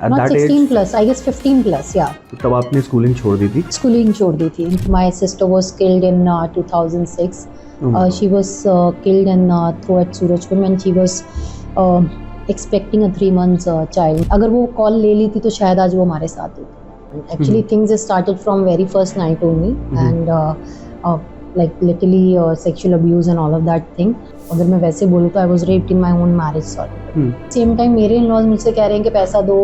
At Not that 16 age, plus, I guess 15 plus, yeah. तब आपने schooling छोड़ दी थी? Schooling छोड़ दी थी. My sister was killed in 2006. She was killed in through at Surajpur when she was expecting a 3 months child. अगर वो call ले ली थी तो शायद आज वो हमारे साथ होती. Actually things started from very first night only and like literally sexual abuse and all of that thing. अगर मैं वैसे बोलूँ तो I was raped in my own marriage, sorry. Same time मेरे इन-लॉज मुझसे कह रहे हैं कि पैसा दो,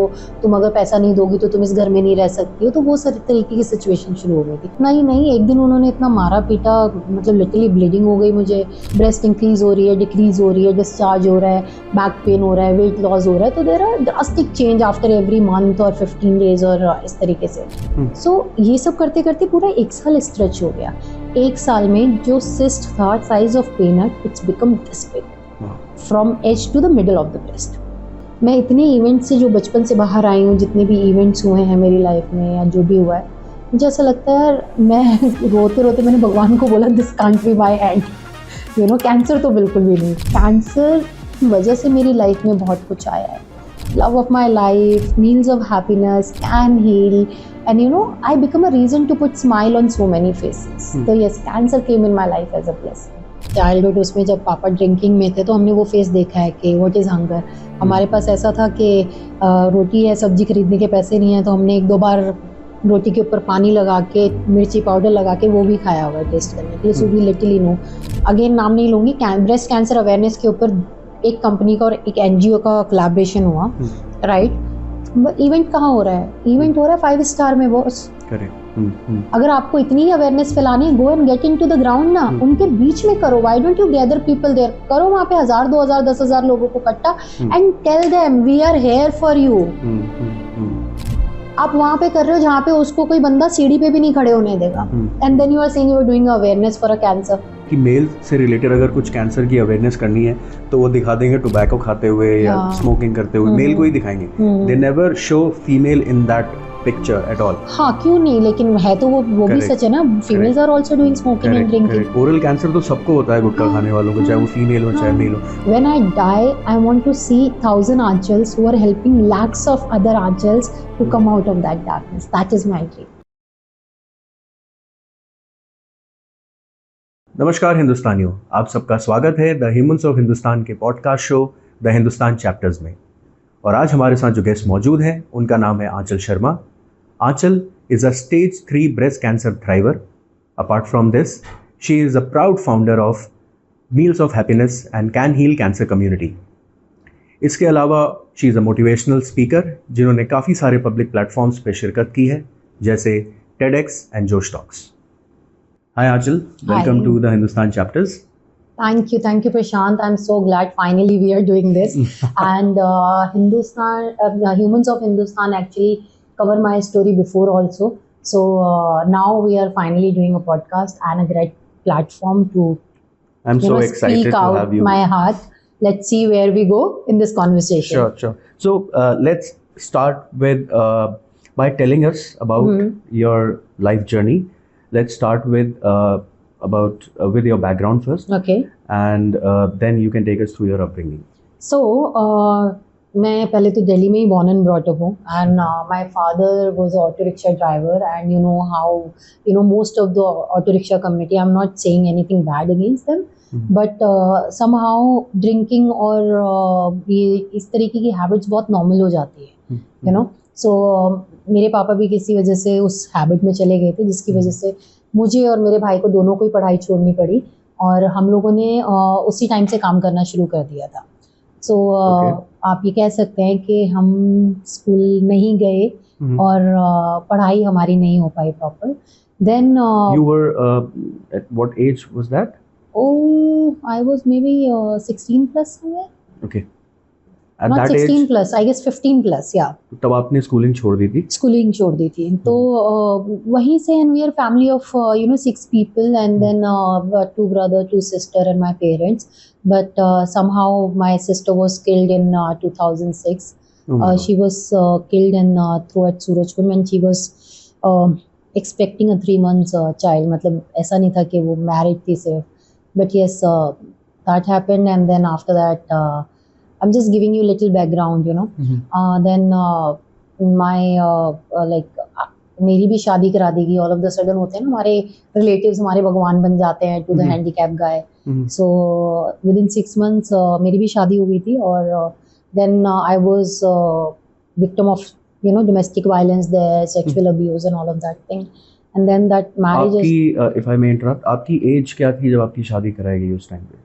तुम अगर पैसा नहीं दोगी तो तुम इस घर में नहीं रह सकती हो. तो वो सारी तरीके की सिचुएशन शुरू हो गई थी. नहीं एक दिन उन्होंने इतना मारा पीटा, मतलब लिटरली ब्लीडिंग हो गई मुझे, ब्रेस्ट इंक्रीज हो रही है, डिक्रीज हो रही है, डिस्चार्ज हो रहा है, बैक पेन हो रहा है, वेट लॉस हो रहा है. तो there are drastic change after every month और 15 डेज और इस तरीके से. सो ये सब करते करते पूरा 1 साल स्ट्रेच हो गया. 1 साल में जो सिस्ट था size of peanut, it's become this big from edge to the middle of the breast. मैं इतने इवेंट्स से जो बचपन से बाहर आई हूँ, जितने भी इवेंट्स हुए हैं मेरी लाइफ में या जो भी हुआ है, मुझे ऐसा लगता है मैं रोते रोते मैंने भगवान को बोला this can't be my and. You know, cancer तो बिल्कुल भी नहीं. कैंसर की वजह से मेरी लाइफ में बहुत कुछ आया है. Love of my life, meals of happiness, can heal, and you know I become a reason to put smile on so many faces. So yes, cancer came in my life as a blessing. Childhood उसमें जब पापा drinking में थे तो हमने वो face देखा है कि व्हाट इज़ हंगर. हमारे पास ऐसा था कि रोटी है, सब्जी खरीदने के पैसे नहीं हैं, तो हमने 1-2 बार रोटी के ऊपर पानी लगा के, मिर्ची पाउडर लगा के वो भी खाया हुआ टेस्ट करने के लिए. So we literally know. Again नाम नहीं लूँगी. ब्रेस्ट कैंसर अवेयरनेस के ऊपर एक कंपनी का और एक NGO का कोलैबोरेशन हुआ, राइट. इवेंट कहाँ हो रहा है? इवेंट हो रहा है 5 स्टार में बॉस. अगर आपको इतनी ही अवेयरनेस फैलानी है, go and get into the ground ना. उनके बीच में करो. Why don't you gather people there? करो वहाँ पे 1000, 2000, 10,000 लोगों को इकट्ठा and tell them we are here for you. आप वहाँ पे कर रहे हो जहाँ पे उसको कोई बंदा सीढ़ी पे भी नहीं खड़े होने देगा. And then you are saying you are doing awareness for a cancer. कि मेल से रिलेटेड अगर कुछ कैंसर की अवेयरनेस करनी है तो वो दिखा देंगे टोबैको खाते हुए या स्मोकिंग करते हुए. मेल को ही दिखाएंगे. They never show female in that picture at all. हाँ, क्यों नहीं, लेकिन है तो वो भी सच है ना. Females are also doing smoking and drinking. Oral cancer तो सबको होता है, गुटखा खाने वालों को, चाहे वो फीमेल हो चाहे मेल हो. When I die, I want to see 1000 angels who are helping lakhs of other angels to come out of that darkness. That is my dream. नमस्कार हिंदुस्तानियों, आप सबका स्वागत है द ह्यूमंस ऑफ हिंदुस्तान के podcast show the Hindustan chapters में. और आज हमारे साथ जो गेस्ट मौजूद हैं उनका नाम है आंचल शर्मा. आंचल is a stage 3 breast cancer thriver. Apart from this, she is a proud founder of Meals of Happiness and Can Heal Cancer Community. इसके अलावा she is a motivational speaker जिन्होंने काफ़ी सारे पब्लिक प्लेटफॉर्म्स पे शिरकत की है, जैसे TEDx and Josh Talks. Hi Aanchal, welcome to the Hindustan chapters. Thank you Prashant. I'm so glad finally we are doing this. And Humans of Hindustan actually cover my story before also. So now we are finally doing a podcast and a great platform to excited speak to out have you. my heart. Let's see where we go in this conversation. Sure. So let's start with by telling us about your life journey. Let's start with with your background first. Okay. And then you can take us through your upbringing. So मैं पहले तो दिल्ली में ही born and brought up हूँ. And my father was an auto rickshaw driver, and you know how most of the auto rickshaw community, I'm not saying anything bad against them, but somehow drinking और ये इस तरीके की habits बहुत normal हो जाती है, you know. So मेरे पापा भी किसी वजह से उस हैबिट में चले गए थे, जिसकी वजह से मुझे और मेरे भाई को दोनों को ही पढ़ाई छोड़नी पड़ी और हम लोगों ने उसी टाइम से काम करना शुरू कर दिया था. सो आप ये कह सकते हैं कि हम स्कूल नहीं गए और पढ़ाई हमारी नहीं हो पाई proper. Then you were at what age was that? I was maybe 16 plus somewhere. Okay. At Not that 16 age, plus, I guess 15 plus, yeah. तब आपने स्कूलिंग छोड़ दी थी? स्कूलिंग छोड़ दी थी. तो वहीं से, and we are family of 6 people, and then 2 brother, 2 sister and my parents. But somehow my sister was killed in 2006. She was killed in through at Surajpur when she was expecting a 3 months child. मतलब ऐसा नहीं था कि वो married थी सिर्फ. But yes, that happened, and then after that I'm just giving you little background, you know. Then my like मेरी भी शादी करा देगी ऑल ऑफ द सडन। होते हैं ना हमारे रिलेटिव्स हमारे भगवान बन जाते हैं to the handicap guy. So within 6 months मेरी भी शादी हो गई थी और then I was victim of domestic violence there, sexual abuse and all of that thing, and then that marriage is आपकी इफ आई मे इंटरप्ट, आपकी as क्या थी जब आपकी शादी कराई गई उस टाइम पे?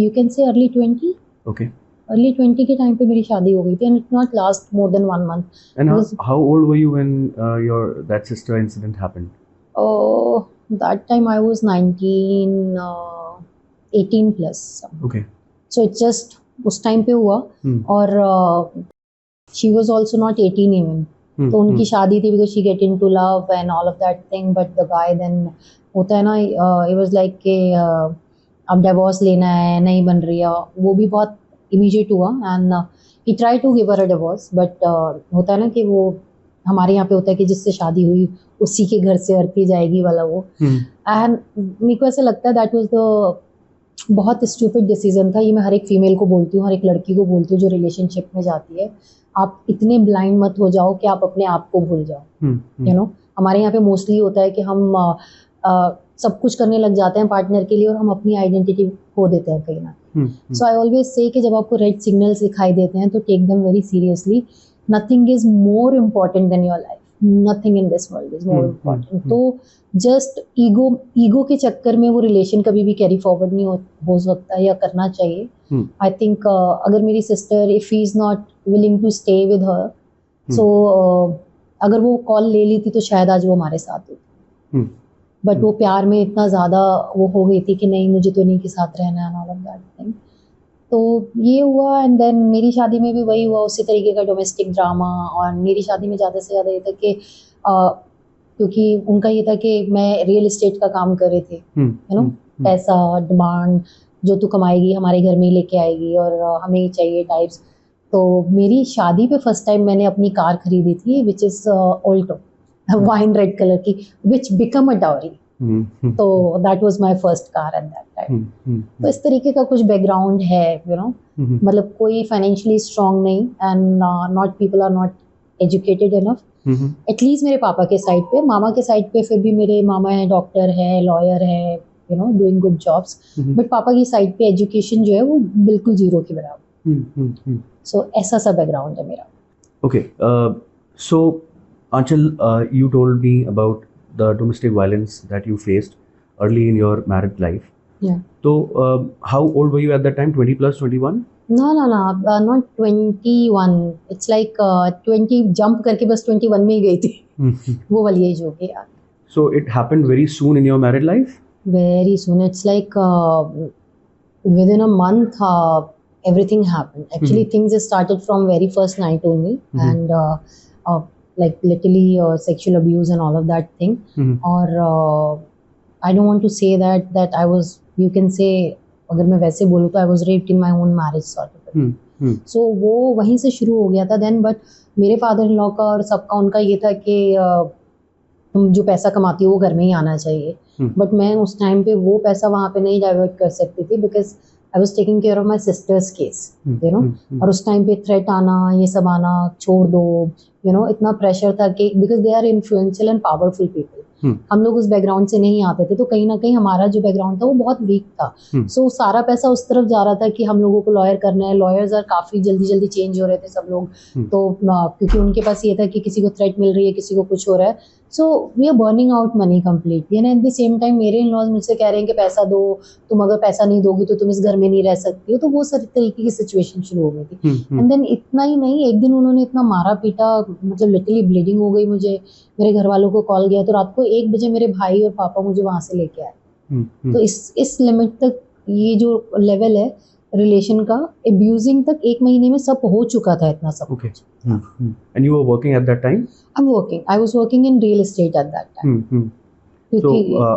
you can say early 20। Okay. early 20 के टाइम पे मेरी शादी हो गई थी and it not last more than 1 month। And Because- how old were you when that sister incident happened? Oh, that time I was 19, 18 plus। Okay. So it just उस time पे हुआ और she was also not 18 even। तो उनकी शादी थी because she get into love and all of that thing, but the guy then होता है ना it was like कि अब डिवोर्स लेना है, नहीं बन रही है, वो भी बहुत इमीडिएट हुआ and he tried to give her a divorce, but होता है ना कि वो हमारे यहाँ पे होता है कि जिससे शादी हुई उसी के घर से अर्थी जाएगी वाला वो। एंड मेरे को ऐसा लगता है दैट वाज द बहुत स्टूपिड डिसीजन था। ये मैं हर एक फीमेल को बोलती हूँ, हर एक लड़की को बोलती हूँ जो रिलेशनशिप में जाती है, आप इतने ब्लाइंड मत हो जाओ कि आप अपने आप को भूल जाओ। यू नो हमारे यहाँ पे मोस्टली होता है कि हम सब कुछ करने लग जाते हैं पार्टनर के लिए और हम अपनी आइडेंटिटी खो देते हैं कहीं ना कहीं। सो आई ऑलवेज से कि जब आपको रेड सिग्नल्स दिखाई देते हैं तो take them very seriously. Nothing is more important than your life, nothing in this world is more important. तो जस्ट ईगो के चक्कर में वो रिलेशन कभी भी कैरी फॉरवर्ड नहीं हो सकता या करना चाहिए। आई थिंक अगर मेरी sister if he is not willing to stay with her, so अगर वो कॉल ले ली थी तो शायद आज वो हमारे साथ होती। बट वो प्यार में इतना ज़्यादा वो हो गई थी कि नहीं मुझे तो नहीं के साथ रहना है, ऑल ऑफ दैट थिंग। तो ये हुआ एंड देन मेरी शादी में भी वही हुआ, उसी तरीके का डोमेस्टिक ड्रामा। और मेरी शादी में ज़्यादा से ज़्यादा ये था कि क्योंकि उनका ये था कि मैं रियल एस्टेट का काम कर रहे थे, यू नो पैसा डिमांड जो तू कमाएगी हमारे घर में ही लेके आएगी और हमें ही चाहिए टाइप्स। तो मेरी शादी पे फर्स्ट टाइम मैंने अपनी कार खरीदी थी which is Alto wine red colour की, विच बिकम अ डाउरी। तो that was my first car eight that time. तो इस तरीके का कुछ बैकग्राउंड है, यू नो मतलब कोई फाइनेंशियली स्ट्रांग नहीं and not people are not educated enough. At least मेरे पापा के साइड पे, मामा के साइड पे फिर भी मेरे मामा है डॉक्टर है, लॉयर है, you know doing good jobs. But पापा की साइड पे एजुकेशन जो है वो बिल्कुल जीरो के बराबर। सो ऐसा सा बैकग्राउंड है मेरा। Okay, so Aanchal, you told me about the domestic violence that you faced early in your married life. Yeah. So, how old were you at that time? 20 plus, 21? No, not 21. It's like 20 jump करके बस 21 में ही गई थी। वो वाली as हो गई यार। So it happened very soon in your married life? Very soon. It's like within a month everything happened. Actually, things started from very first night only, and like literally sexual abuse and all of that thing. Or I don't want to say that I was, you can say अगर मैं वैसे बोलूँ तो I was raped in my own marriage sort of। So वो वहीं से शुरू हो गया था then। But मेरे फादर इन लॉ का और सबका उनका ये था कि तुम जो पैसा कमाती हो वो घर में ही आना चाहिए। बट मैं उस टाइम पे वो पैसा वहाँ पे नहीं डाइवर्ट कर सकती थी because I was taking care of my sisters case, you know. और उस टाइम पे थ्रेट आना, ये सब आना, छोड़ दो, यू नो, इतना प्रेशर था कि because they are influential and powerful people. हम लोग उस बैकग्राउंड से नहीं आते थे तो कहीं ना कहीं हमारा जो बैकग्राउंड था वो बहुत वीक था। सो सारा पैसा उस तरफ जा रहा था कि हम लोगों को लॉयर करना है। लॉयर्स आर काफ़ी जल्दी चेंज हो रहे थे सब लोग। तो क्योंकि उनके पास ये था कि किसी को थ्रेट मिल रही है, किसी को कुछ हो रहा है, so we are burning out money completely. And at the same time मेरे इन लॉज मुझसे कह रहे हैं कि पैसा दो, तुम अगर पैसा नहीं दोगी तो तुम इस घर में नहीं रह सकती हो। तो वो सारी तरीके की सिचुएशन शुरू हो गई थी। एंड देन इतना ही नहीं, एक दिन उन्होंने इतना मारा पीटा, मतलब लिटरली ब्लीडिंग हो गई मुझे। मेरे घर वालों को कॉल गया तो रात को 1 बजे मेरे भाई और पापा मुझे वहाँ से लेके आए। तो इस लिमिट तक ये जो लेवल है रिलेशन का, एब्यूजिंग तक 1 महीने में सब हो चुका था, इतना सब। Okay. And you were working at that time? I was working in real estate at that time. So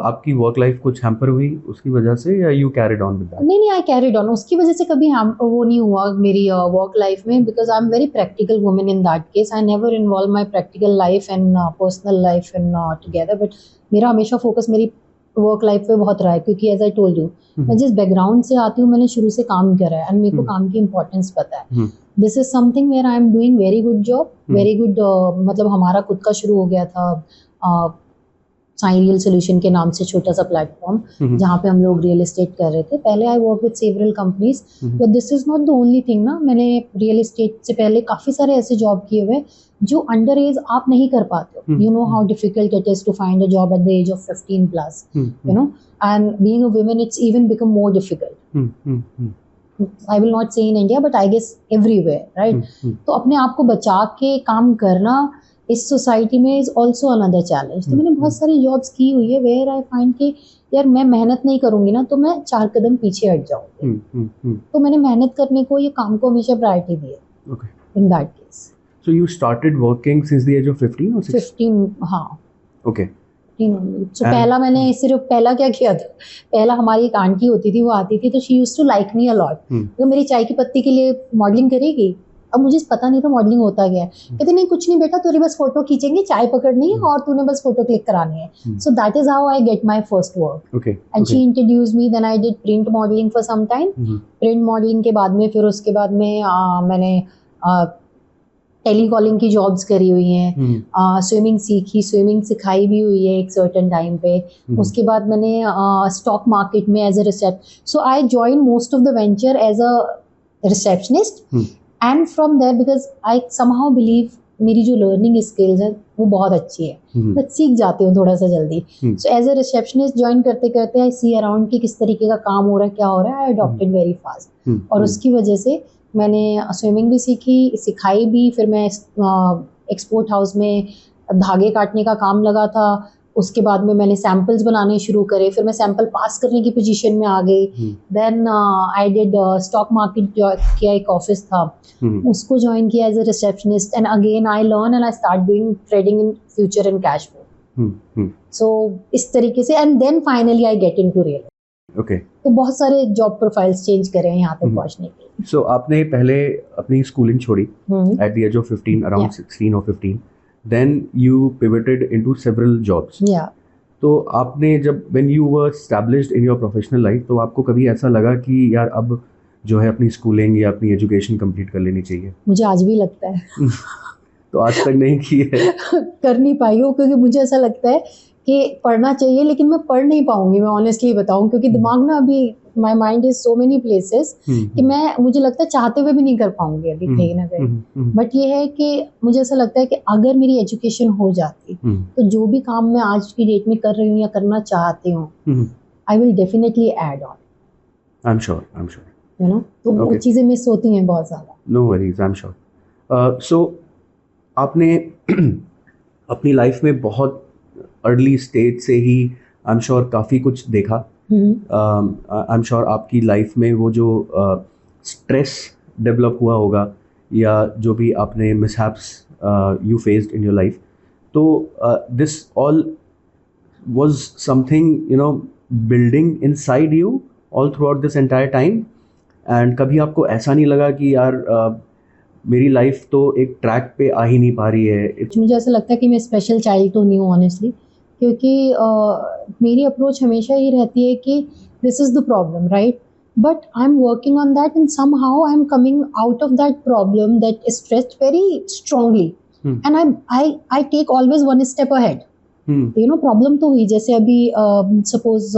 आपकी वर्क लाइफ कुछ हैम्पर हुई उसकी वजह से या you carried on with that? नहीं, आई कैरिड ऑन। उसकी वजह से कभी वो नहीं हुआ मेरी वर्क लाइफ में, because I am very practical woman in that case. I never involve my practical life and personal life in together. But मेरा हमेशा फोकस मेरी वर्क लाइफ पे बहुत रहा है, क्योंकि एज आई टोल्ड यू मैं जिस बैकग्राउंड से आती हूँ मैंने शुरू से काम करा है एंड मेरे को काम की इम्पोर्टेंस पता है. This is something where I am doing very good job, very good. मतलब हमारा खुद का शुरू हो गया था साइन रियल सोल्यूशन के नाम से, छोटा सा प्लेटफॉर्म जहाँ पे हम लोग रियल एस्टेट कर रहे थे. पहले I work with several companies, but this is not the only thing ना. मैंने रियल एस्टेट से पहले काफ़ी सारे ऐसे जॉब किए हुए जो अंडर एज आप नहीं कर पाते हो. You know how difficult it is to find a job at the age of 15 plus, you know, and being a woman it's even become more difficult. I will not say in India, but I guess everywhere, right? तो अपने आप को बचा के काम करना इस society में इज ऑल्सो अनदर चैलेंज. तो मैंने बहुत सारी जॉब्स की हुई है वेयर आई फाइंड कि यार मैं मेहनत नहीं करूंगी ना तो मैं 4 कदम पीछे हट जाऊंगी. तो मैंने मेहनत करने को, ये काम को हमेशा प्रायोरिटी दी है. In that case. So you started working since the age of 15 or 16? 15, हाँ. Okay. So पहला मैंने सिर्फ पहला क्या किया था, पहला हमारी एक आंटी होती थी, वो आती थी तो she used to like me a lot. तो मेरी चाय की पत्ती के लिए मॉडलिंग करेगी. अब मुझे पता नहीं था मॉडलिंग होता क्या है. कहते नहीं कुछ नहीं बेटा, तेरी बस फोटो खींचेंगे, चाय पकड़नी है और तूने बस फोटो क्लिक करानी है. So that is how I get my first work. And she introduced me. Then I did print modelling for some time. Print modelling के बाद में फिर उसके बाद में मैंने टेलीकॉलिंग की जॉब्स करी हुई हैं. स्विमिंग सीखी, स्विमिंग सिखाई भी हुई है एक सर्टेन टाइम पे. उसके बाद मैंने स्टॉक मार्केट में as a reception. So I join most of the venture as a receptionist. And from there because I somehow believe मेरी जो लर्निंग स्किल्स है वो बहुत अच्छी है, मैं सीख जाती हूँ थोड़ा सा जल्दी. So as a receptionist join करते करते आई सी अराउंड कि किस तरीके का काम हो रहा है, क्या हो रहा है. आई अडॉप्टेड वेरी फास्ट. और उसकी वजह से मैंने स्विमिंग भी सीखी, सिखाई भी. फिर मैं एक्सपोर्ट हाउस में धागे काटने का काम लगा था. उसके बाद में मैंने सैम्पल्स बनाने शुरू करे. फिर मैं सैम्पल पास करने की पोजीशन में आ गई. Then I did stock market किया, एक ऑफिस था, उसको ज्वाइन किया as a receptionist. And again I learn and I start doing trading in future and cash flow. So इस तरीके से and then finally I get into real. Okay. तो बहुत सारे जॉब प्रोफाइल्स चेंज करे हैं यहाँ तक पहुँचने के लिए. सो आपने पहले अपनी स्कूलिंग छोड़ी at the age of 15, around 16 और 15. Then you pivoted into several jobs. तो आपने जब when you were established in your professional life, तो आपको कभी ऐसा लगा कि यार अब जो है अपनी स्कूलिंग या अपनी एजुकेशन कंप्लीट कर लेनी चाहिए? मुझे आज भी लगता है. तो आज तक नहीं की है? कर नहीं पाई हूँ, क्योंकि मुझे ऐसा लगता है कि पढ़ना चाहिए लेकिन मैं पढ़ नहीं पाऊंगी, मैं ऑनेस्टली बताऊं, क्योंकि दिमाग ना अभी my mind is so many places कि मुझे लगता है चाहते हुए भी नहीं कर पाऊंगी अभी कहीं ना कहीं. बट ये है कि मुझे ऐसा लगता है कि अगर मेरी एजुकेशन हो जाती तो जो भी काम मैं आज की डेट में कर रही हूँ या करना चाहती हूँ I will definitely add on. I am sure you know. तो वो चीज़ें मिस होती हैं बहुत ज़्यादा. No worries, I am sure. So आपने अपनी लाइफ में बहुत अर्ली स्टेज से ही आई एम श्योर काफ़ी कुछ देखा. आई एम श्योर आपकी लाइफ में वो जो स्ट्रेस डेवलप हुआ होगा या जो भी आपने mishaps you faced in your life, तो this all was something you know building inside you all throughout this entire time. And कभी आपको ऐसा नहीं लगा कि यार मेरी लाइफ तो एक ट्रैक पे आ ही नहीं पा रही है? मुझे ऐसा लगता है कि मैं स्पेशल चाइल्ड तो नहीं हूँ ऑनेस्टली, क्योंकि मेरी अप्रोच हमेशा ही रहती है कि this is the problem, right, but I am working on that and somehow I am coming out of that problem that is stressed very strongly. And I take always one step ahead. You know, problem तो हुई, जैसे अभी suppose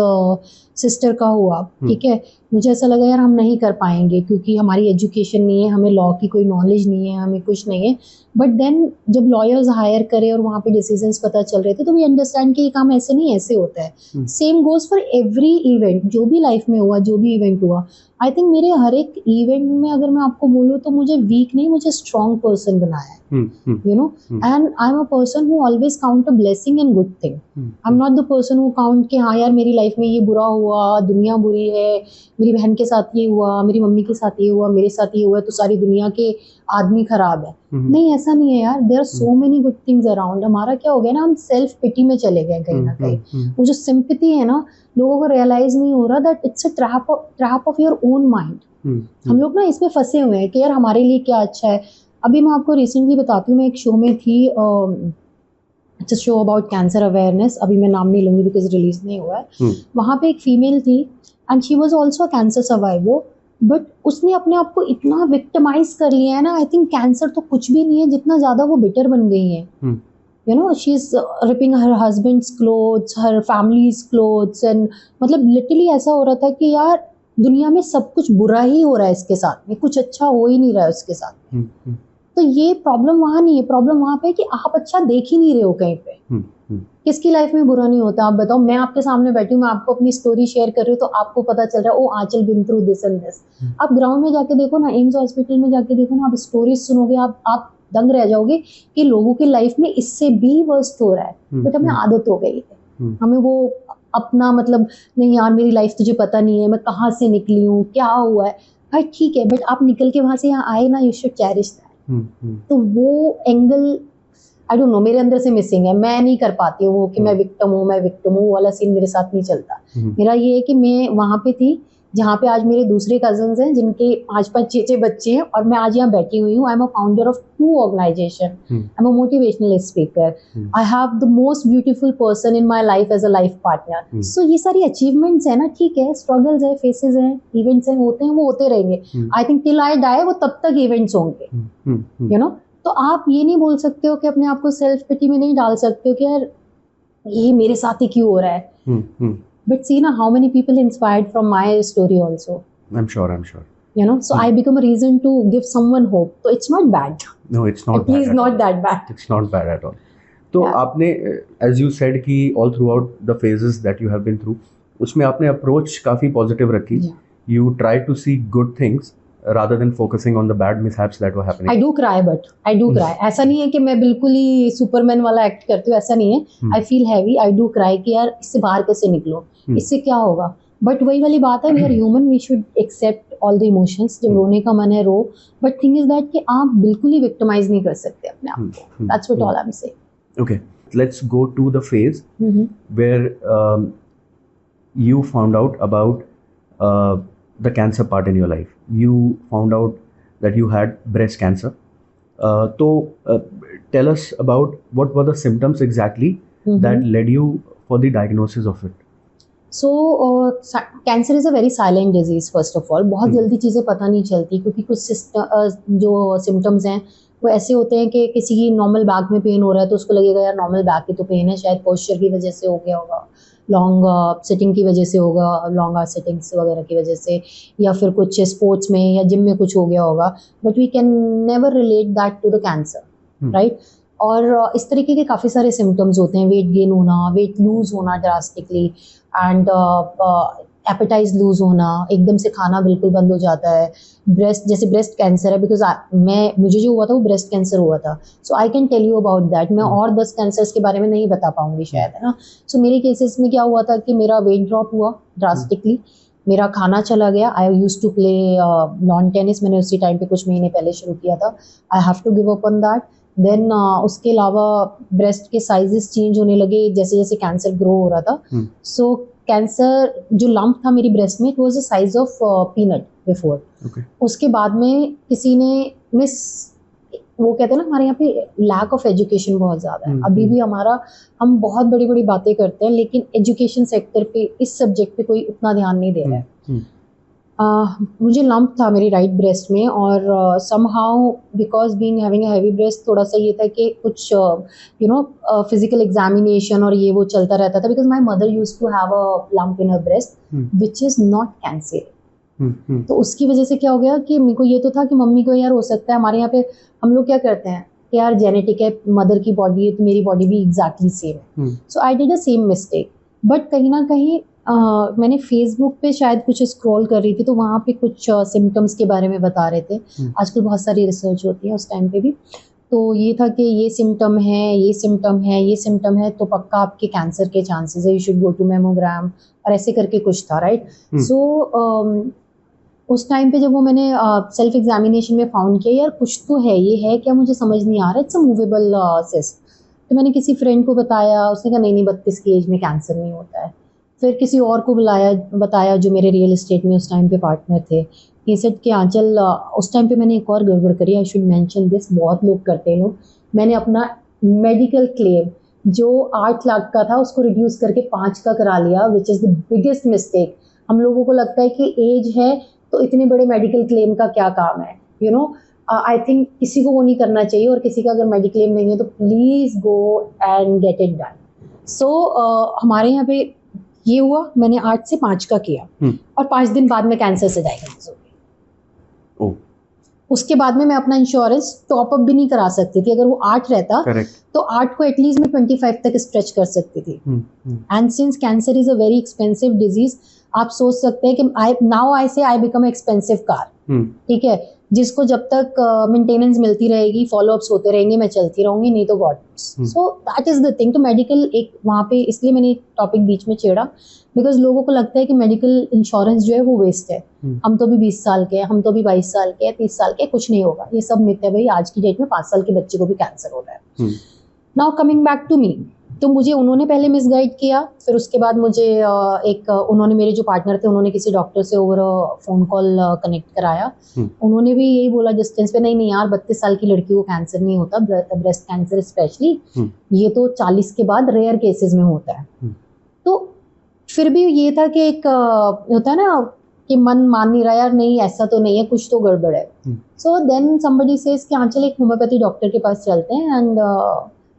sister का हुआ, ठीक है, मुझे ऐसा लगा यार हम नहीं कर पाएंगे क्योंकि हमारी एजुकेशन नहीं है, हमें लॉ की कोई नॉलेज नहीं है, हमें कुछ नहीं है. बट देन जब लॉयर्स हायर करे और वहाँ पे डिसीजंस पता चल रहे थे तो वी अंडरस्टैंड कि ये काम ऐसे नहीं ऐसे होता है. Same goes for every event, जो भी लाइफ में हुआ, जो भी इवेंट हुआ. आई थिंक मेरे हर एक इवेंट में अगर मैं आपको बोलूँ तो मुझे वीक नहीं, मुझे स्ट्रॉन्ग पर्सन बनाया है. You know, and I am a person who always count a blessing and good thing. I am not the person who count कि हाँ यार मेरी लाइफ में ये बुरा हुआ, दुनिया बुरी है, मेरी बहन के साथ ये हुआ, मेरी मम्मी के साथ ये हुआ, मेरे साथ ये हुआ, तो सारी दुनिया के आदमी खराब है. नहीं, ऐसा नहीं है यार. There are so many good things around. हमारा क्या हो गया ना, हम सेल्फ पिटी में चले गए कहीं ना कहीं. वो जो सिंपैथी है ना, लोगों को रियलाइज नहीं हो रहा that it's a trap of your own mind. हम लोग ना इसमें फंसे हुए हैं कि यार हमारे लिए क्या अच्छा है. अभी मैं आपको रिसेंटली बताती हूँ, मैं एक शो में थी, it's a show about cancer awareness, अभी मैं नाम नहीं लूँगी बिकॉज रिलीज नहीं हुआ है। वहाँ पे एक फीमेल थी and she was also a cancer survivor, but उसने अपने आप को इतना विक्टिमाइज कर लिया है ना, आई थिंक कैंसर तो कुछ भी नहीं है जितना ज़्यादा वो बिटर बन गई है। You no, she is ripping her husband's clothes, her families clothes, and मतलब लिटरली ऐसा हो रहा था कि यार दुनिया में सब कुछ बुरा ही हो रहा है इसके साथ में, कुछ अच्छा हो ही नहीं रहा है उसके साथ। तो ये प्रॉब्लम वहाँ नहीं है, प्रॉब्लम वहाँ पे कि आप अच्छा देख ही नहीं रहे हो कहीं पे। किसकी लाइफ में बुरा नहीं होता? आप बताओ, मैं आपके सामने बैठी हूँ, मैं आपको अपनी स्टोरी शेयर कर रही हूँ तो आपको पता चल रहा है oh Aanchal been through this and this. आप ग्राउंड में जाके देखो ना, एम्स हॉस्पिटल में जाके देखो ना, आप स्टोरीज सुनोगे, आप दंग रह जाओगे कि लोगों की लाइफ में इससे भी वर्स्ट हो रहा है, बट हमें आदत हो गई है, हमें वो अपना मतलब नहीं यार मेरी लाइफ तुझे पता नहीं है, मैं कहाँ से निकली हूँ, क्या हुआ है भाई, ठीक है, बट आप निकल के वहां से यहाँ आए ना, यू शुड चेरिश दैट। तो वो एंगल आई डोंट नो मेरे अंदर से मिसिंग है, मैं नहीं कर पाती हूँ वो कि मैं विक्टिम हूँ, वो वाला सीन मेरे साथ नहीं चलता। मेरा ये है कि मैं वहाँ पे थी जहाँ पे आज मेरे दूसरे कजन्स हैं जिनके 5-5 6-6 बच्चे हैं, और मैं आज यहाँ बैठी हुई हूँ। I am a founder of 2 organization, I am a motivational speaker, I have the most beautiful person in my life as a life partner. So ये सारी अचीवमेंट्स है ना, ठीक है, स्ट्रगल्स है, फेसेस हैं, इवेंट्स हैं, होते हैं, वो होते रहेंगे। I think till I die वो तब तक इवेंट्स होंगे, यू नो। तो आप ये नहीं बोल सकते हो कि अपने आप को सेल्फ पिटी में नहीं डाल सकते हो कि यार ये मेरे साथ ही क्यों हो रहा है। But see now how many people inspired from my story also. I'm sure. You know, so I become a reason to give someone hope. So it's not bad. No, it's not at least not that bad. It's not bad at all. तो आपने as you said कि all throughout the phases that you have been through, उसमें आपने approach काफ़ी positive रखी. You try to see good things rather than focusing on the bad mishaps that were happening. I do cry, but I do cry. ऐसा नहीं है कि मैं बिल्कुल ही सुपरमैन वाला एक्ट करती हूँ, ऐसा नहीं है। I feel heavy, I do cry कि यार इससे बाहर कैसे निकलो, इससे क्या होगा। बट वही वाली बात है, we are human, we should accept all the emotions. जब रोने का मन है रो, but thing is that कि आप बिल्कुल ही victimize नहीं कर सकते अपने आप को. That's what all I'm saying. Okay, let's go to the phase where you found out about the cancer part in your life. You found out that you had breast cancer. Tell us about what were the symptoms exactly that led you for the diagnosis of it. So cancer is a very silent disease first of all. बहुत जल्दी चीज़ें पता नहीं चलती क्योंकि कुछ जो symptoms हैं वो ऐसे होते हैं कि किसी की नॉर्मल बैक में पेन हो रहा है तो उसको लगेगा यार नॉर्मल बैक की तो पेन है, शायद पोस्चर की वजह से हो गया होगा, लॉन्ग सिटिंग की वजह से होगा, लॉन्ग सिटिंग्स वगैरह की वजह से, या फिर कुछ स्पोर्ट्स में या जिम में कुछ हो गया होगा, but we can never relate that to the cancer, right. और इस तरीके के काफ़ी सारे सिम्टम्स होते हैं, वेट गेन होना, वेट लूज होना ड्रास्टिकली, एंड एपेटाइज लूज होना, एकदम से खाना बिल्कुल बंद हो जाता है। ब्रेस्ट, जैसे ब्रेस्ट कैंसर है, बिकॉज मुझे जो हुआ था वो ब्रेस्ट कैंसर हुआ था, so I can tell you about that. मैं और 10 कैंसर्स के बारे में नहीं बता पाऊंगी शायद, है ना। सो मेरे केसेस में क्या हुआ था कि मेरा वेट ड्रॉप हुआ ड्रास्टिकली, मेरा खाना चला गया। I used to play lawn tennis, मैंने उसी टाइम पे कुछ महीने पहले शुरू किया था। I have to give up on that. Then उसके अलावा ब्रेस्ट के साइजेस चेंज होने लगे जैसे जैसे कैंसर ग्रो हो रहा था। सो कैंसर जो लंप था मेरी ब्रेस्ट में, it was the size of peanut before. उसके बाद में किसी ने वो कहते हैं ना, हमारे यहाँ पे लैक ऑफ एजुकेशन बहुत ज़्यादा है अभी भी हमारा। हम बहुत बड़ी बड़ी बातें करते हैं लेकिन एजुकेशन सेक्टर पे इस सब्जेक्ट पे कोई उतना ध्यान नहीं दे रहा है। मुझे लंप था मेरी राइट ब्रेस्ट में, और somehow because being having a heavy breast, थोड़ा सा ये था कि कुछ यू नो फिजिकल एग्जामिनेशन और ये वो चलता रहता था, because my mother use to have a lump in her breast which is not cancer. तो उसकी वजह से क्या हो गया कि मेरे को ये तो था कि मम्मी को यार हो सकता है, हमारे यहाँ पे हम लोग क्या करते हैं कि यार जेनेटिक है, मदर की बॉडी है तो मेरी बॉडी भी एग्जैक्टली सेम है। So I did the same mistake. But कहीं ना कहीं मैंने फेसबुक पे शायद कुछ स्क्रॉल कर रही थी तो वहाँ पे कुछ सिम्टम्स के बारे में बता रहे थे। आजकल बहुत सारी रिसर्च होती है, उस टाइम पे भी तो ये था कि ये सिम्टम है, ये सिम्टम है, ये सिम्टम है, तो पक्का आपके कैंसर के चांसेस है, you should go to mammogram, और ऐसे करके कुछ था, राइट। सो उस टाइम पे जब वो मैंने सेल्फ एग्जामिनेशन में फाउंड किया यार कुछ तो है, ये है क्या मुझे समझ नहीं आ रहा, इट्स अ मूवेबल सिस्ट। तो मैंने किसी फ्रेंड को बताया, उसने कहा नहीं 32 की एज में कैंसर नहीं होता है। फिर किसी और को बताया जो मेरे रियल एस्टेट में उस टाइम पे पार्टनर थे। ये सेट कि आंचल, उस टाइम पे मैंने एक और गड़बड़ करी, आई शुड मेंशन दिस, बहुत लोग करते हैं लोग। मैंने अपना मेडिकल क्लेम जो 8 लाख का था उसको रिड्यूस करके 5 का करा लिया, which is the biggest mistake. हम लोगों को लगता है कि एज है तो इतने बड़े मेडिकल क्लेम का क्या काम है, यू नो। आई थिंक किसी को वो नहीं करना चाहिए, और किसी का अगर मेडिकल क्लेम नहीं है तो please go and get it done. So हमारे यहाँ पे ये हुआ, मैंने 8 से 5 का किया, और 5 दिन बाद में कैंसर से डायग्नोज हो गई। उसके बाद में मैं अपना इंश्योरेंस टॉप अप भी नहीं करा सकती थी। अगर वो 8 रहता तो 8 को एटलीस्ट मैं 25 तक स्ट्रेच कर सकती थी। And since cancer is a very expensive disease, आप सोच सकते हैं कि नाउ आई से आई बिकम एक्सपेंसिव कार, ठीक है, जिसको जब तक मेंटेनेंस मिलती रहेगी, फॉलोअप्स होते रहेंगे, मैं चलती रहूंगी, नहीं तो God knows. So that is the thing. तो मेडिकल एक वहाँ पे, इसलिए मैंने टॉपिक बीच में छेड़ा, बिकॉज लोगों को लगता है कि मेडिकल इंश्योरेंस जो है वो वेस्ट है। हम तो भी 20 साल के हैं, हम तो भी 22 साल के हैं, 30 साल के, कुछ नहीं होगा। ये सब मिथ है भाई। आज की डेट में 5 साल के बच्चे को भी कैंसर हो रहा है। Now coming back to me, तो मुझे उन्होंने पहले मिसगाइड किया, फिर उसके बाद मुझे उन्होंने, मेरे जो पार्टनर थे, उन्होंने किसी डॉक्टर से ओवर फोन कॉल कनेक्ट कराया। उन्होंने भी यही बोला डिस्टेंस पे, नहीं यार 32 साल की लड़की को कैंसर नहीं होता, ब्रेस्ट कैंसर स्पेशली, ये तो 40 के बाद रेयर केसेस में होता है। तो फिर भी ये था कि एक होता है ना कि मन मान नहीं रहा, यार नहीं ऐसा तो नहीं है, कुछ तो गड़बड़ है। सो देन समबडी सेज कि हाँ चल एक होम्योपैथी डॉक्टर के पास चलते हैं, एंड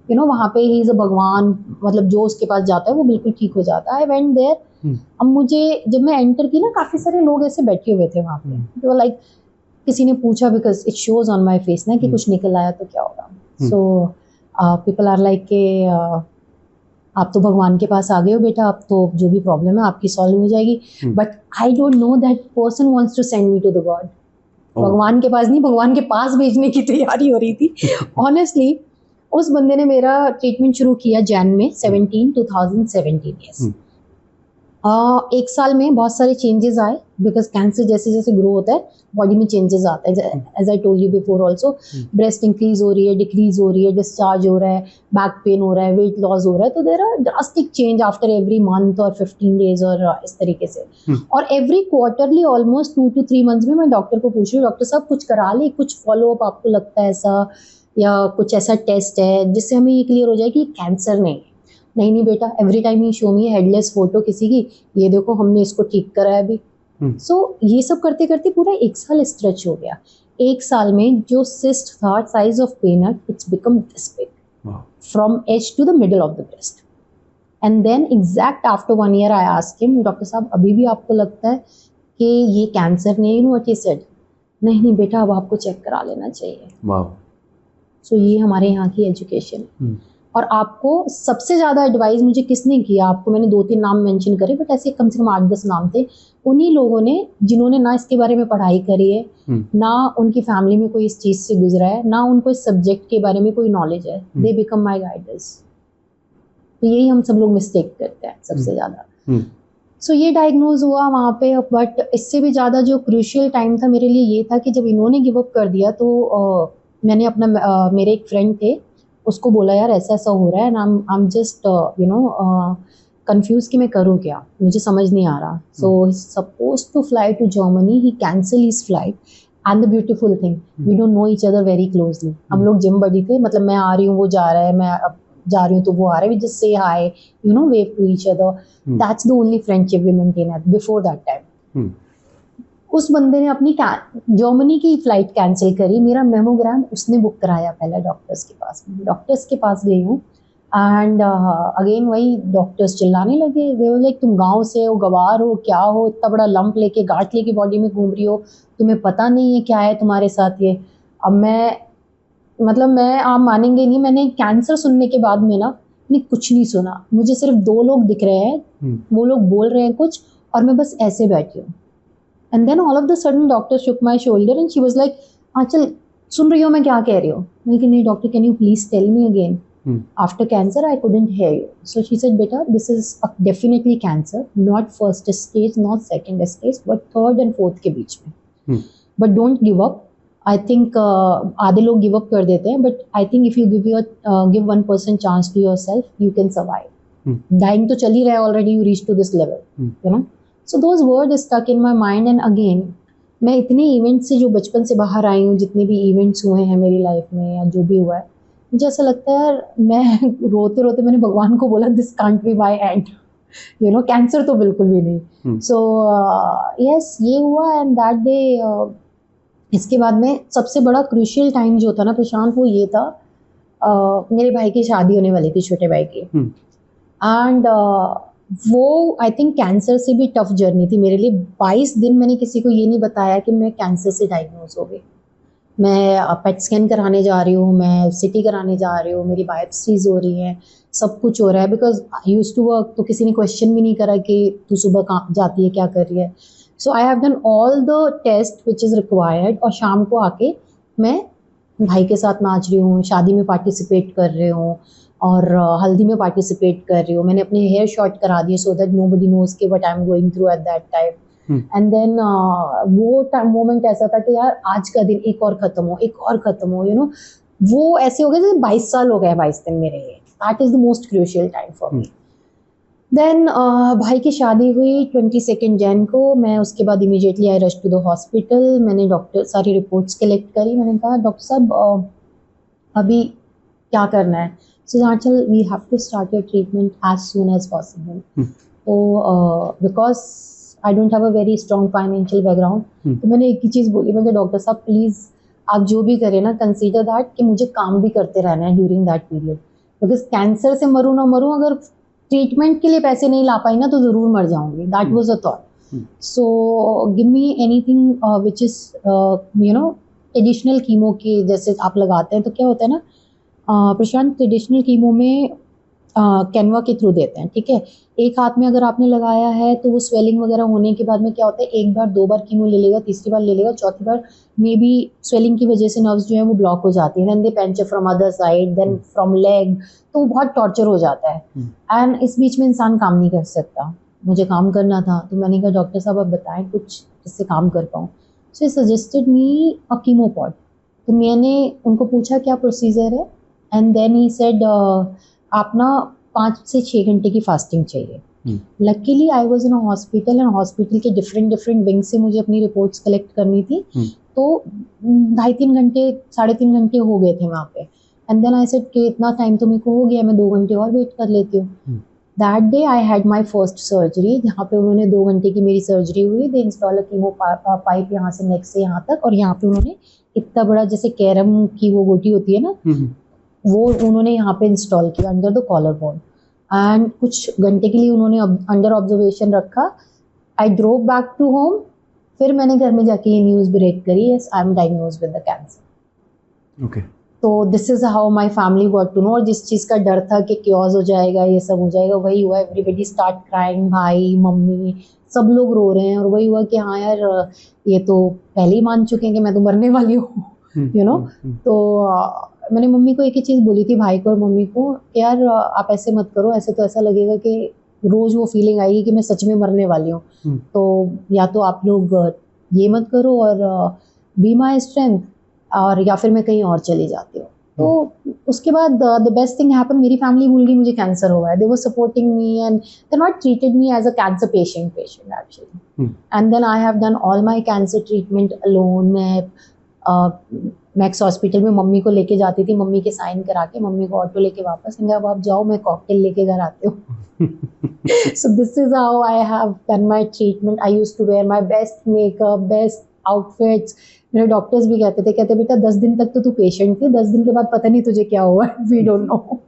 यू नो वहाँ पे ही इज अ भगवान, मतलब जो उसके पास जाता है वो बिल्कुल ठीक हो जाता है। I went there. अब मुझे जब मैं एंटर की ना, काफ़ी सारे लोग ऐसे बैठे हुए थे वहाँ पे, तो लाइक किसी ने पूछा, because it shows on my face ना कि कुछ निकल आया तो क्या होगा। सो पीपल आर लाइक के आप तो भगवान के पास आ गए हो बेटा, अब तो जो भी प्रॉब्लम है आपकी सॉल्व हो जाएगी। But I don't know that person wants to send me to the god. भगवान के पास नहीं, भगवान के पास भेजने की तैयारी हो रही थी ऑनेस्टली। उस बंदे ने मेरा ट्रीटमेंट शुरू किया जैन में 2017। यस, एक साल में बहुत सारे चेंजेस आए, बिकॉज कैंसर जैसे जैसे ग्रो होता है बॉडी में चेंजेस आता है। As I told you before also, breast increase हो रही है, डिक्रीज हो रही है, डिस्चार्ज हो रहा है, बैक पेन हो रहा है, वेट लॉस हो रहा है। तो there are drastic change after every month और 15 डेज और इस तरीके से। और every quarterly almost 2 to 3 months में मैं डॉक्टर को पूछ रही हूँ, डॉक्टर साहब कुछ करा ले, कुछ फॉलोअप आपको लगता है ऐसा, या कुछ ऐसा टेस्ट है जिससे हमें ये क्लियर हो जाए कि कैंसर नहीं है। नहीं बेटा, एवरी टाइम ही शो मी हेडलेस फोटो किसी की, ये देखो हमने इसको ठीक करा है अभी। सो ये सब करते करते पूरा 1 साल स्ट्रेच हो गया। 1 साल में जो सिस्ट था size of peanut, it's become this big from edge to the middle of the breast. And then exact after 1 year I asked him, doctor साहब अभी भी आपको लगता है कि ये कैंसर नहीं? नो, व्हाट ही सेड, नहीं बेटा अब आपको चेक करा लेना चाहिए। सो ये हमारे यहाँ की एजुकेशन है। और आपको सबसे ज़्यादा एडवाइस मुझे किसने किया, आपको मैंने 2-3 नाम मेंशन करे, बट ऐसे कम से कम 8-10 नाम थे। उन्हीं लोगों ने जिन्होंने ना इसके बारे में पढ़ाई करी है, ना उनकी फैमिली में कोई इस चीज़ से गुजरा है, ना उनको इस सब्जेक्ट के बारे में कोई नॉलेज है, दे बिकम माई गाइडर्स। तो यही हम सब लोग मिस्टेक करते हैं सबसे ज़्यादा। सो ये डायग्नोज हुआ वहाँ पे। बट इससे भी ज़्यादा जो क्रूशियल टाइम था मेरे लिए ये था कि जब इन्होंने गिव अप कर दिया, तो मैंने अपना मेरे एक फ्रेंड थे, उसको बोला यार ऐसा ऐसा हो रहा है, and I am just you know confuse कि मैं करूँ क्या, मुझे समझ नहीं आ रहा। So he suppose to fly to Germany, he cancel his flight. And the beautiful thing, we don't know each other very closely. हम लोग जिम बडी थे, मतलब मैं आ रही हूँ वो जा रहा है, मैं अब जा रही हूँ तो वो आ रहा है, we just say hi, you know, wave to each other. That's the only friendship we maintain at before that time. उस बंदे ने अपनी जर्मनी की फ्लाइट कैंसिल करी, मेरा मेमोग्राम उसने बुक कराया पहले डॉक्टर्स के पास। डॉक्टर्स के पास गई हूँ, एंड अगेन वही डॉक्टर्स चिल्लाने लगे, दे वर लाइक तुम गांव से हो, गवार हो, क्या हो, इतना बड़ा लंप लेके, गांठ लेके बॉडी में घूम रही हो, तुम्हें पता नहीं है क्या है तुम्हारे साथ ये। अब मैं आप मानेंगे नहीं, मैंने कैंसर सुनने के बाद में ना मैंने कुछ नहीं सुना, मुझे सिर्फ 2 लोग दिख रहे हैं, वो लोग बोल रहे हैं कुछ, और मैं बस ऐसे बैठी हूँ। And then all of the sudden doctor shook my shoulder and she was like, Aanchal सुन रही हो मैं क्या कह रही हूँ? मैं कि नहीं doctor, can you please tell me again, after cancer I couldn't hear you. So she said, बेटा this is definitely cancer, not first stage, not second stage, but 3rd and 4th के बीच में। But don't give up. I think आधे लोग give up कर देते हैं, but I think if you give 1% chance to yourself, you can survive. Dying तो चल ही रहा है already, you reach to this level, you know. So those words stuck in my mind, and again मैं इतने events से जो बचपन से बाहर आई हूँ, जितने भी इवेंट्स हुए हैं मेरी लाइफ में या जो भी हुआ है, मुझे ऐसा लगता है यार, मैं रोते रोते मैंने भगवान को बोला this can't be my and, you know, cancer तो बिल्कुल भी नहीं। सो यस, ये हुआ एंड दैट डे, इसके बाद में सबसे बड़ा क्रूशियल टाइम जो था ना प्रशांत, वो ये था, मेरे भाई की शादी होने वाली थी, छोटे भाई की, एंड वो आई थिंक कैंसर से भी टफ जर्नी थी मेरे लिए। 22 दिन मैंने किसी को ये नहीं बताया कि मैं कैंसर से डायग्नोज हो गई। मैं पेट स्कैन कराने जा रही हूँ, मैं सिटी कराने जा रही हूँ, मेरी बायोप्सीज हो रही हैं, सब कुछ हो रहा है, because I used to work, तो किसी ने क्वेश्चन भी नहीं करा कि तू सुबह कहाँ जाती है, क्या कर रही है। So I have done all the test which is required, और शाम को आके मैं भाई के साथ नाच रही हूँ, शादी में पार्टिसिपेट कर रही हूँ, और हल्दी में पार्टिसिपेट कर रही हूँ। मैंने अपने हेयर शॉर्ट करा दिए सो दैट नोबडी नोज के what I am going through at that time. And then वो मोमेंट ऐसा था कि यार आज का दिन एक और खत्म हो, एक और खत्म हो, यू नो, वो ऐसे हो गया जैसे 22 साल हो गए, 22 दिन मेरे लिए। That is the most crucial time for me. Then भाई की शादी हुई 22 जैन को। मैं उसके बाद immediately I rush to the hospital. मैंने डॉक्टर सारी रिपोर्ट्स कलेक्ट करी। मैंने कहा डॉक्टर साहब अभी क्या करना है? So Aanchal, we have to start your treatment as soon as possible. तो because I don't have a very strong financial background, तो मैंने एक ही चीज़ बोली, मैंने डॉक्टर साहब प्लीज़ आप जो भी करें ना, कंसीडर दैट कि मुझे काम भी करते रहना है during that period, because cancer से मरूँ ना मरूँ, अगर ट्रीटमेंट के लिए पैसे नहीं ला पाई ना तो ज़रूर मर जाऊंगी। That was a thought. So give me anything which is you know additional chemo के जैसे आप लगाते हैं, तो क्या होता है ना प्रशांत, ट्रेडिशनल कीमो में कैनवा के थ्रू देते हैं, ठीक है। एक हाथ में अगर आपने लगाया है तो वो स्वेलिंग वगैरह होने के बाद में क्या होता है, एक बार 2 बार कीमो ले लेगा, तीसरी बार ले लेगा, चौथी बार मे बी स्वेलिंग की वजह से नर्व्स जो है वो ब्लॉक हो जाती है, then they pinch from other side, then from leg, तो बहुत टॉर्चर हो जाता है। एंड इस बीच में इंसान काम नहीं कर सकता। मुझे काम करना था, तो मैंने कहा डॉक्टर साहब आप बताएं कुछ जिससे काम कर पाऊँ। सो ही सजेस्टेड मी अ कीमोपॉड। तो मैंने उनको पूछा क्या प्रोसीजर है, एंड देन ही सेड आप ना 5 से 6 घंटे की फास्टिंग चाहिए। Luckily I was in a hospital, and hospital के डिफरेंट विंग से मुझे अपनी रिपोर्ट्स कलेक्ट करनी थी। तो 2.5-3 घंटे, 3.5 घंटे हो गए थे वहाँ पे। एंड देन आई सेड कि इतना टाइम तो मेरे को हो गया, मैं 2 घंटे और वेट कर लेती हूँ। That day I had my first surgery, जहाँ पे उन्होंने 2 घंटे की मेरी सर्जरी हुई। दे इंस्टॉल अ कीमो पाइप यहाँ से नेक से यहाँ तक, और यहाँ पे उन्होंने इतना बड़ा जैसे कैरम की वो गोटी होती है ना, वो उन्होंने यहाँ पे इंस्टॉल किया under the collar bone. And कुछ घंटे के लिए उन्होंने अंडर ऑब्जर्वेशन रखा। I drove back to home. फिर मैंने घर में जाके ये न्यूज़ ब्रेक करी, yes I am diagnosed with the cancer. Okay, तो this is how my family got to know. और जिस चीज़ का डर था कि क्योज हो जाएगा, ये सब हो जाएगा, वही हुआ। एवरीबडी स्टार्ट क्राइंग, भाई मम्मी सब लोग रो रहे हैं, और वही हुआ कि हाँ यार ये तो पहले ही मान चुके हैं कि मैं तो मरने वाली हूँ, यू नो। तो मैंने मम्मी को एक ही चीज़ बोली थी, भाई को और मम्मी को, कि यार आप ऐसे मत करो, ऐसे तो ऐसा लगेगा कि रोज़ वो फीलिंग आएगी कि मैं सच में मरने वाली हूँ। तो या तो आप लोग ये मत करो और बी माई स्ट्रेंथ, और या फिर मैं कहीं और चली जाती हूँ। तो उसके बाद द बेस्ट थिंग हैपन, मेरी फैमिली भूल गई मुझे कैंसर हुआ है। They were supporting me and they not treated me as a cancer patient actually. And then I have done all my cancer treatment alone. मैं मैक्स हॉस्पिटल में mummy को लेके जाती थी, मम्मी के साइन करा के मम्मी को ऑटो लेके वापस, अब आप जाओ, मैं कॉकटेल लेके घर आती हूँ। So this is how I have done my treatment. I used to wear my best makeup, best outfits. मेरे डॉक्टर्स भी कहते बेटा 10 दिन तक तो तू पेशेंट थी, 10 दिन के बाद पता नहीं तुझे क्या हुआ, we don't know.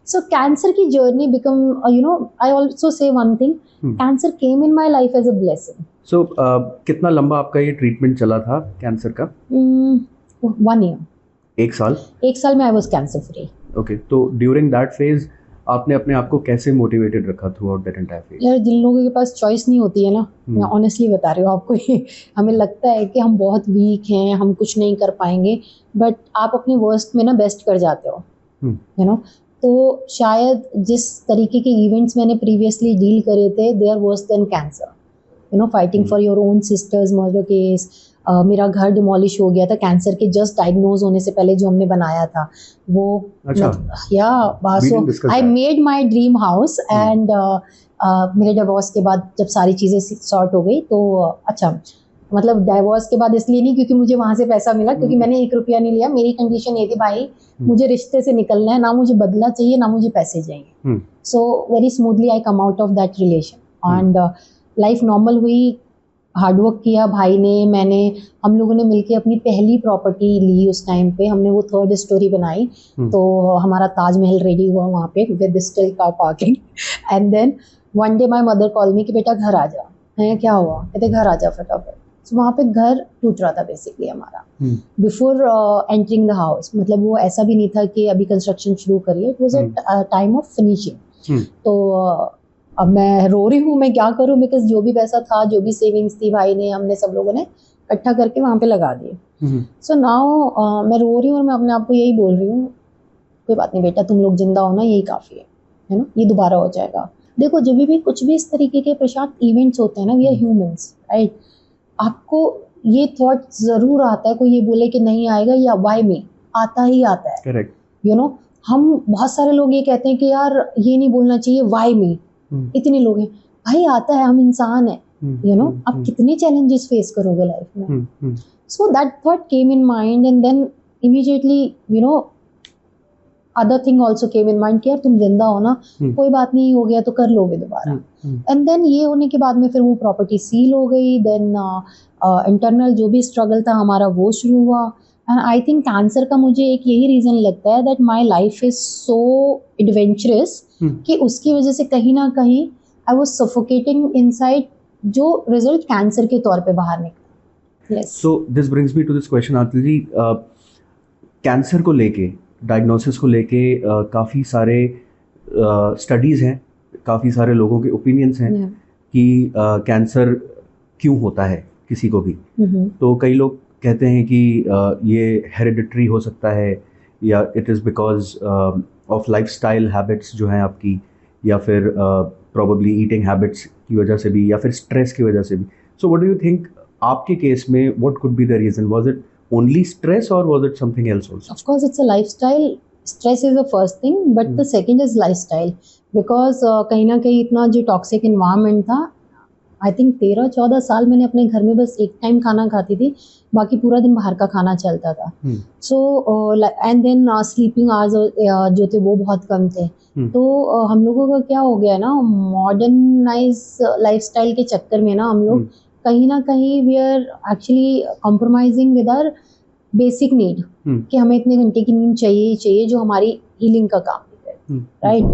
So cancer की journey become, you know, I also say one thing, cancer came in my life as a blessing. So कितना लंबा आपका ये ट्रीटमेंट चला था कैंसर का? 1 year। 1 साल? 1 साल में I was cancer free. Okay, तो ड्यूरिंग दैट फेज आपने अपने आप को कैसे मोटिवेटेड रखा through out that entire phase? यार जिन लोगों के पास चॉइस नहीं होती है ना, मैं ऑनेस्टली बता रही हूँ आपको, ये हमें लगता है कि हम बहुत वीक हैं, हम कुछ नहीं कर पाएंगे, बट आप अपने वर्स्ट में ना बेस्ट कर जाते हो, यू नो। तो शायद जिस तरीके के इवेंट्स मैंने प्रीवियसली डील करे थे, they are worse than cancer, you know. Fighting for your own sister's murder case, मेरा घर डिमोलिश हो गया था कैंसर के जस्ट डायग्नोज होने से पहले, जो हमने बनाया था वो। अच्छा, so I made my dream house and मेरे डिवोर्स के बाद जब सारी चीज़ें सॉर्ट हो गई तो अच्छा, मतलब डाइवोर्स के बाद इसलिए नहीं क्योंकि मुझे वहां से पैसा मिला, क्योंकि मैंने 1 रुपया नहीं लिया। मेरी कंडीशन ये थी भाई मुझे रिश्ते से निकलना है, ना मुझे बदला चाहिए ना मुझे पैसे चाहिए। So very smoothly I come out of that relation and life normal हुई। हार्डवर्क किया भाई ने, मैंने, हम लोगों ने मिलके अपनी पहली प्रॉपर्टी ली। उस टाइम पे हमने वो 3rd स्टोरी बनाई, तो हमारा ताजमहल रेडी हुआ वहाँ पे with still car parking. And then one day my mother call me कि बेटा घर आ जा। है क्या हुआ? कहते घर आ जा फटाफट। तो वहाँ पे घर टूट रहा था बेसिकली हमारा बिफोर एंटरिंग द हाउस। मतलब वो ऐसा भी नहीं था कि अभी कंस्ट्रक्शन शुरू करिए, it was a time of finishing. तो अब मैं रो रही हूँ, मैं क्या करूँ, बिकॉज जो भी पैसा था, जो भी सेविंग्स थी भाई ने, हमने सब लोगों ने इकट्ठा करके वहाँ पे लगा दिए। सो नाउ मैं रो रही हूँ और मैं अपने आप को यही बोल रही हूँ कोई बात नहीं बेटा, तुम लोग जिंदा हो ना, यही काफ़ी है ना, ये दोबारा हो जाएगा। देखो जब भी कुछ भी इस तरीके के प्रशांत इवेंट्स होते हैं ना, वी आर ह्यूमंस राइट, आपको ये थॉट जरूर आता है, कोई ये बोले कि नहीं आएगा, या वाई में आता ही आता है। करेक्ट। यू नो, हम बहुत सारे लोग ये कहते हैं कि यार ये नहीं बोलना चाहिए, वाई में इतने लोग हैं, भाई आता है, हम इंसान है। यू नो, आप कितने चैलेंजेस फेस करोगे लाइफ में। So that thought came in mind and then immediately you know other thing also came in mind कि यार तुम जिंदा हो ना, कोई बात नहीं, हो गया तो कर लोगे दोबारा। एंड देन ये होने के बाद में फिर वो प्रॉपर्टी सील हो गई। देन इंटरनल जो भी स्ट्रगल था हमारा वो शुरू हुआ। एंड आई थिंक कैंसर का मुझे एक यही रीज़न लगता है that my life is so adventurous कि उसकी वजह से कहीं ना कहीं आई वॉज सफोकेटिंग इनसाइड, जो रिजल्ट कैंसर के तौर पे बाहर निकला। So this brings me to this question Aatil ji, cancer को लेके, डायग्नोसिस को लेके काफ़ी सारे स्टडीज़ हैं, काफ़ी सारे लोगों के ओपिनियंस हैं कि कैंसर क्यों होता है किसी को भी। तो कई लोग कहते हैं कि ये हेरिडिटरी हो सकता है, या it is because of lifestyle habits जो हैं आपकी, या फिर प्रॉबेबली ईटिंग हैबिट्स की वजह से भी, या फिर स्ट्रेस की वजह से भी। So what do you think आपके केस में what could be the reason? Was it only stress or was it something else also? Of course it's a lifestyle. Stress is the first thing, but the second is lifestyle, because कहीं ना कहीं इतना जो toxic environment था, I think 13-14 साल मैंने अपने घर में बस एक टाइम खाना खाती थी, बाकी पूरा दिन बाहर का खाना चलता था। So and then sleeping hours जो थे वो बहुत कम थे। तो हम लोगों का क्या हो गया ना, मॉडर्नाइज लाइफस्टाइल के चक्कर में ना हम लोग कहीं ना कहीं we are actually compromising with our basic need, कि हमें इतने घंटे की नींद चाहिए चाहिए जो हमारी हीलिंग का काम करे, राइट।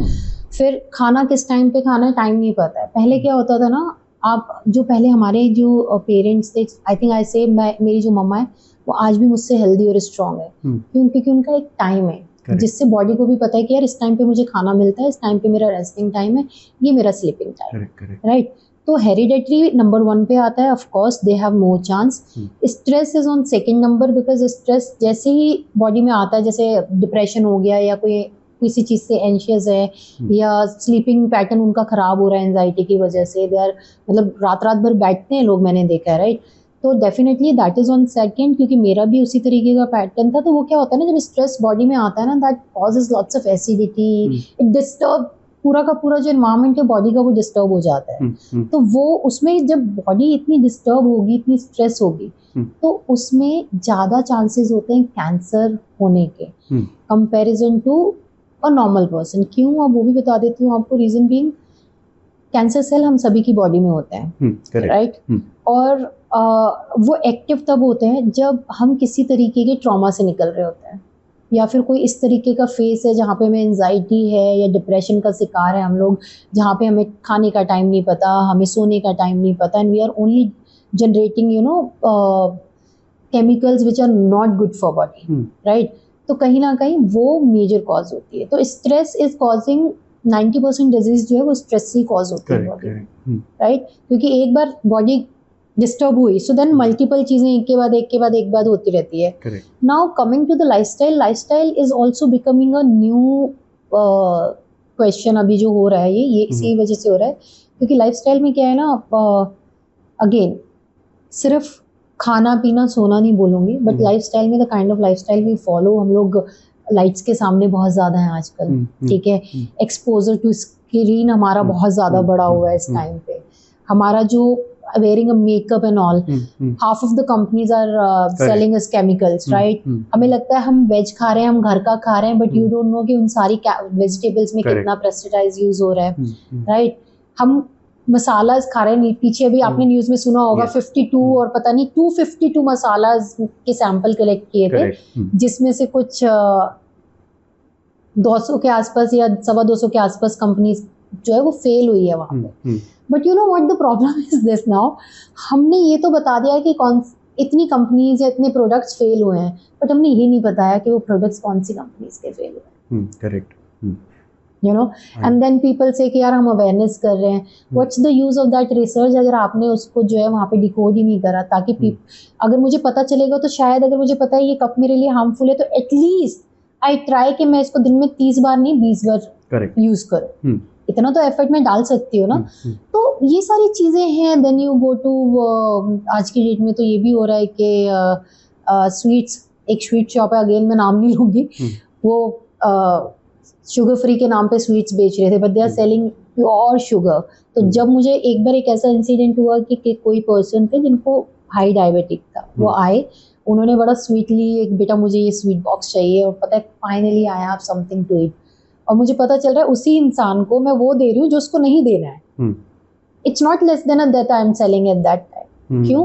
फिर खाना किस टाइम पे खाना है टाइम नहीं पता है। पहले क्या होता था ना, आप जो पहले हमारे जो पेरेंट्स थे, आई थिंक आई से मेरी जो मम्मा है वो आज भी मुझसे हेल्दी और स्ट्रॉन्ग है, क्योंकि उनका एक टाइम है जिससे बॉडी को भी पता है कि यार इस टाइम पे मुझे खाना मिलता है, इस टाइम पे मेरा रेस्टिंग टाइम है, ये मेरा स्लीपिंग टाइम है, राइट। तो हेरिडेटरी नंबर 1 पे आता है, of course they have more chance. Stress is on second number, because stress जैसे ही बॉडी में आता है, जैसे डिप्रेशन हो गया या कोई किसी चीज़ से एंशियस है, या स्लीपिंग पैटर्न उनका ख़राब हो रहा है एंजाइटी की वजह से, दे आर मतलब रात रात भर बैठते हैं लोग, मैंने देखा है, राइट। तो definitely that is on second, क्योंकि मेरा भी उसी तरीके का पैटर्न था। तो वो क्या होता है ना, जब स्ट्रेस बॉडी में आता है ना, that causes lots of acidity, it disturb पूरा का पूरा जो एनवायरमेंट है बॉडी का, वो डिस्टर्ब हो जाता है। तो वो उसमें जब बॉडी इतनी डिस्टर्ब होगी, इतनी स्ट्रेस होगी, तो उसमें ज़्यादा चांसेस होते हैं कैंसर होने के comparison to a normal person. क्यों, अब वो भी बता देती हूँ आपको। रीज़न बीइंग, कैंसर सेल हम सभी की बॉडी में होते हैं, राइट। और वो एक्टिव तब होते हैं जब हम किसी तरीके के ट्रॉमा से निकल रहे होते हैं, या फिर कोई इस तरीके का फेस है जहाँ पे हमें एंजाइटी है या डिप्रेशन का शिकार है हम लोग, जहाँ पे हमें खाने का टाइम नहीं पता, हमें सोने का टाइम नहीं पता, and we are only generating you know chemicals which are not good for body, right. तो कहीं ना कहीं वो मेजर कॉज होती है। तो स्ट्रेस इज कॉजिंग 90% डिजीज जो है वो स्ट्रेस से कॉज होती है बॉडी में, राइट। क्योंकि एक बार बॉडी डिस्टर्ब हुई, सो देन मल्टीपल चीज़ें एक के बाद एक बाद होती रहती है। Now coming to the lifestyle, lifestyle is also becoming a new question अभी जो हो रहा है, ये इसी वजह से हो रहा है, क्योंकि लाइफस्टाइल में क्या है ना, अगेन सिर्फ खाना पीना सोना नहीं बोलूँगी, बट लाइफस्टाइल में the kind of lifestyle we follow, हम लोग लाइट्स के सामने बहुत ज़्यादा हैं आजकल, ठीक है। एक्सपोजर टू स्क्रीन हमारा बहुत ज़्यादा बड़ा हुआ है इस टाइम पे। हमारा जो wearing a makeup and all. Half of the companies are selling us chemicals, right? हमें लगता है हम वेज खा रहे हैं, हम घर का खा रहे हैं, but you don't know कि उन सारी वेजिटेबल्स में कितना पेस्टिसाइड यूज हो रहा है, राइट? हम मसाला खा रहे हैं, पीछे भी आपने न्यूज में सुना होगा 52 और पता नहीं 252 मसाला के सैंपल कलेक्ट किए थे, जिसमें से कुछ 200 के आसपास या 250 के आसपास कंपनीज जो है वो फेल हुई है वहाँ पे। But you know what the problem is this now, हमने ये तो बता दिया कि कौन इतनी कंपनीज या इतने प्रोडक्ट्स फेल हुए हैं, बट हमने ये नहीं बताया कि वो प्रोडक्ट्स कौन सी कंपनीज के फेल हुए हैं। Correct, you know, and then people say कि यार हम अवेयरनेस कर रहे हैं, what's the use of that research अगर आपने उसको जो है वहाँ पे डिकोड ही नहीं करा, ताकि अगर मुझे पता चलेगा तो शायद अगर मुझे पता है ये कप मेरे लिए हार्मफुल है तो एटलीस्ट आई ट्राई कि मैं इसको दिन में 30 बार नहीं 20 बार यूज करूँ। इतना तो एफर्ट में डाल सकती हो ना। तो ये सारी चीजें हैं। देन यू गो टू आज की डेट में तो ये भी हो रहा है कि स्वीट्स, एक स्वीट शॉप है, अगेन मैं नाम नहीं लूंगी, वो शुगर फ्री के नाम पे स्वीट्स बेच रहे थे, but they are selling pure sugar. तो जब मुझे एक बार एक ऐसा इंसिडेंट हुआ कि कोई पर्सन थे जिनको हाई डायबिटिक था, वो आए, उन्होंने बड़ा स्वीटली एक बेटा मुझे ये स्वीट बॉक्स चाहिए, और पता है finally I have something to eat, और मुझे पता चल रहा है उसी इंसान को मैं वो दे रही हूँ जो उसको नहीं देना है। It's not less than that I am selling at that time. क्यों?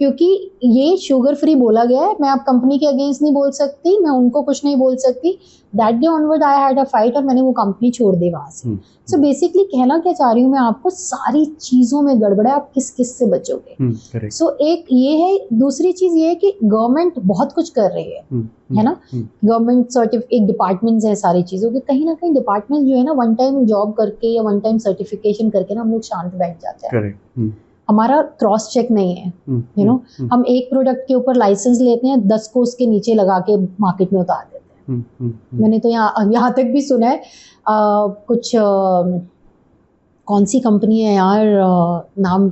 क्योंकि ये शुगर फ्री बोला गया है, मैं आप कंपनी के अगेंस्ट नहीं बोल सकती, मैं उनको कुछ नहीं बोल सकती। That day onward I had a fight और मैंने वो कंपनी छोड़ दी वहां से। सो बेसिकली कहना क्या चाह रही हूँ मैं आपको, सारी चीजों में गड़बड़ है, आप किस किस से बचोगे। सो एक ये है, दूसरी चीज ये है कि गवर्नमेंट बहुत कुछ कर रही है ना। गवर्नमेंट सर्टिफिकेट डिपार्टमेंट्स है सारी चीजों के, कहीं ना कहीं डिपार्टमेंट जो है ना वन टाइम जॉब करके या वन टाइम सर्टिफिकेशन करके ना हम लोग शांत बैठ जाते हैं। हमारा क्रॉस चेक नहीं है, यू नो। हम एक प्रोडक्ट के ऊपर लाइसेंस लेते हैं, 10 को उसके नीचे लगा के मार्केट में उतार देते हैं। मैंने तो यहाँ तक भी सुना है कुछ कौन सी कंपनी है यार, नाम,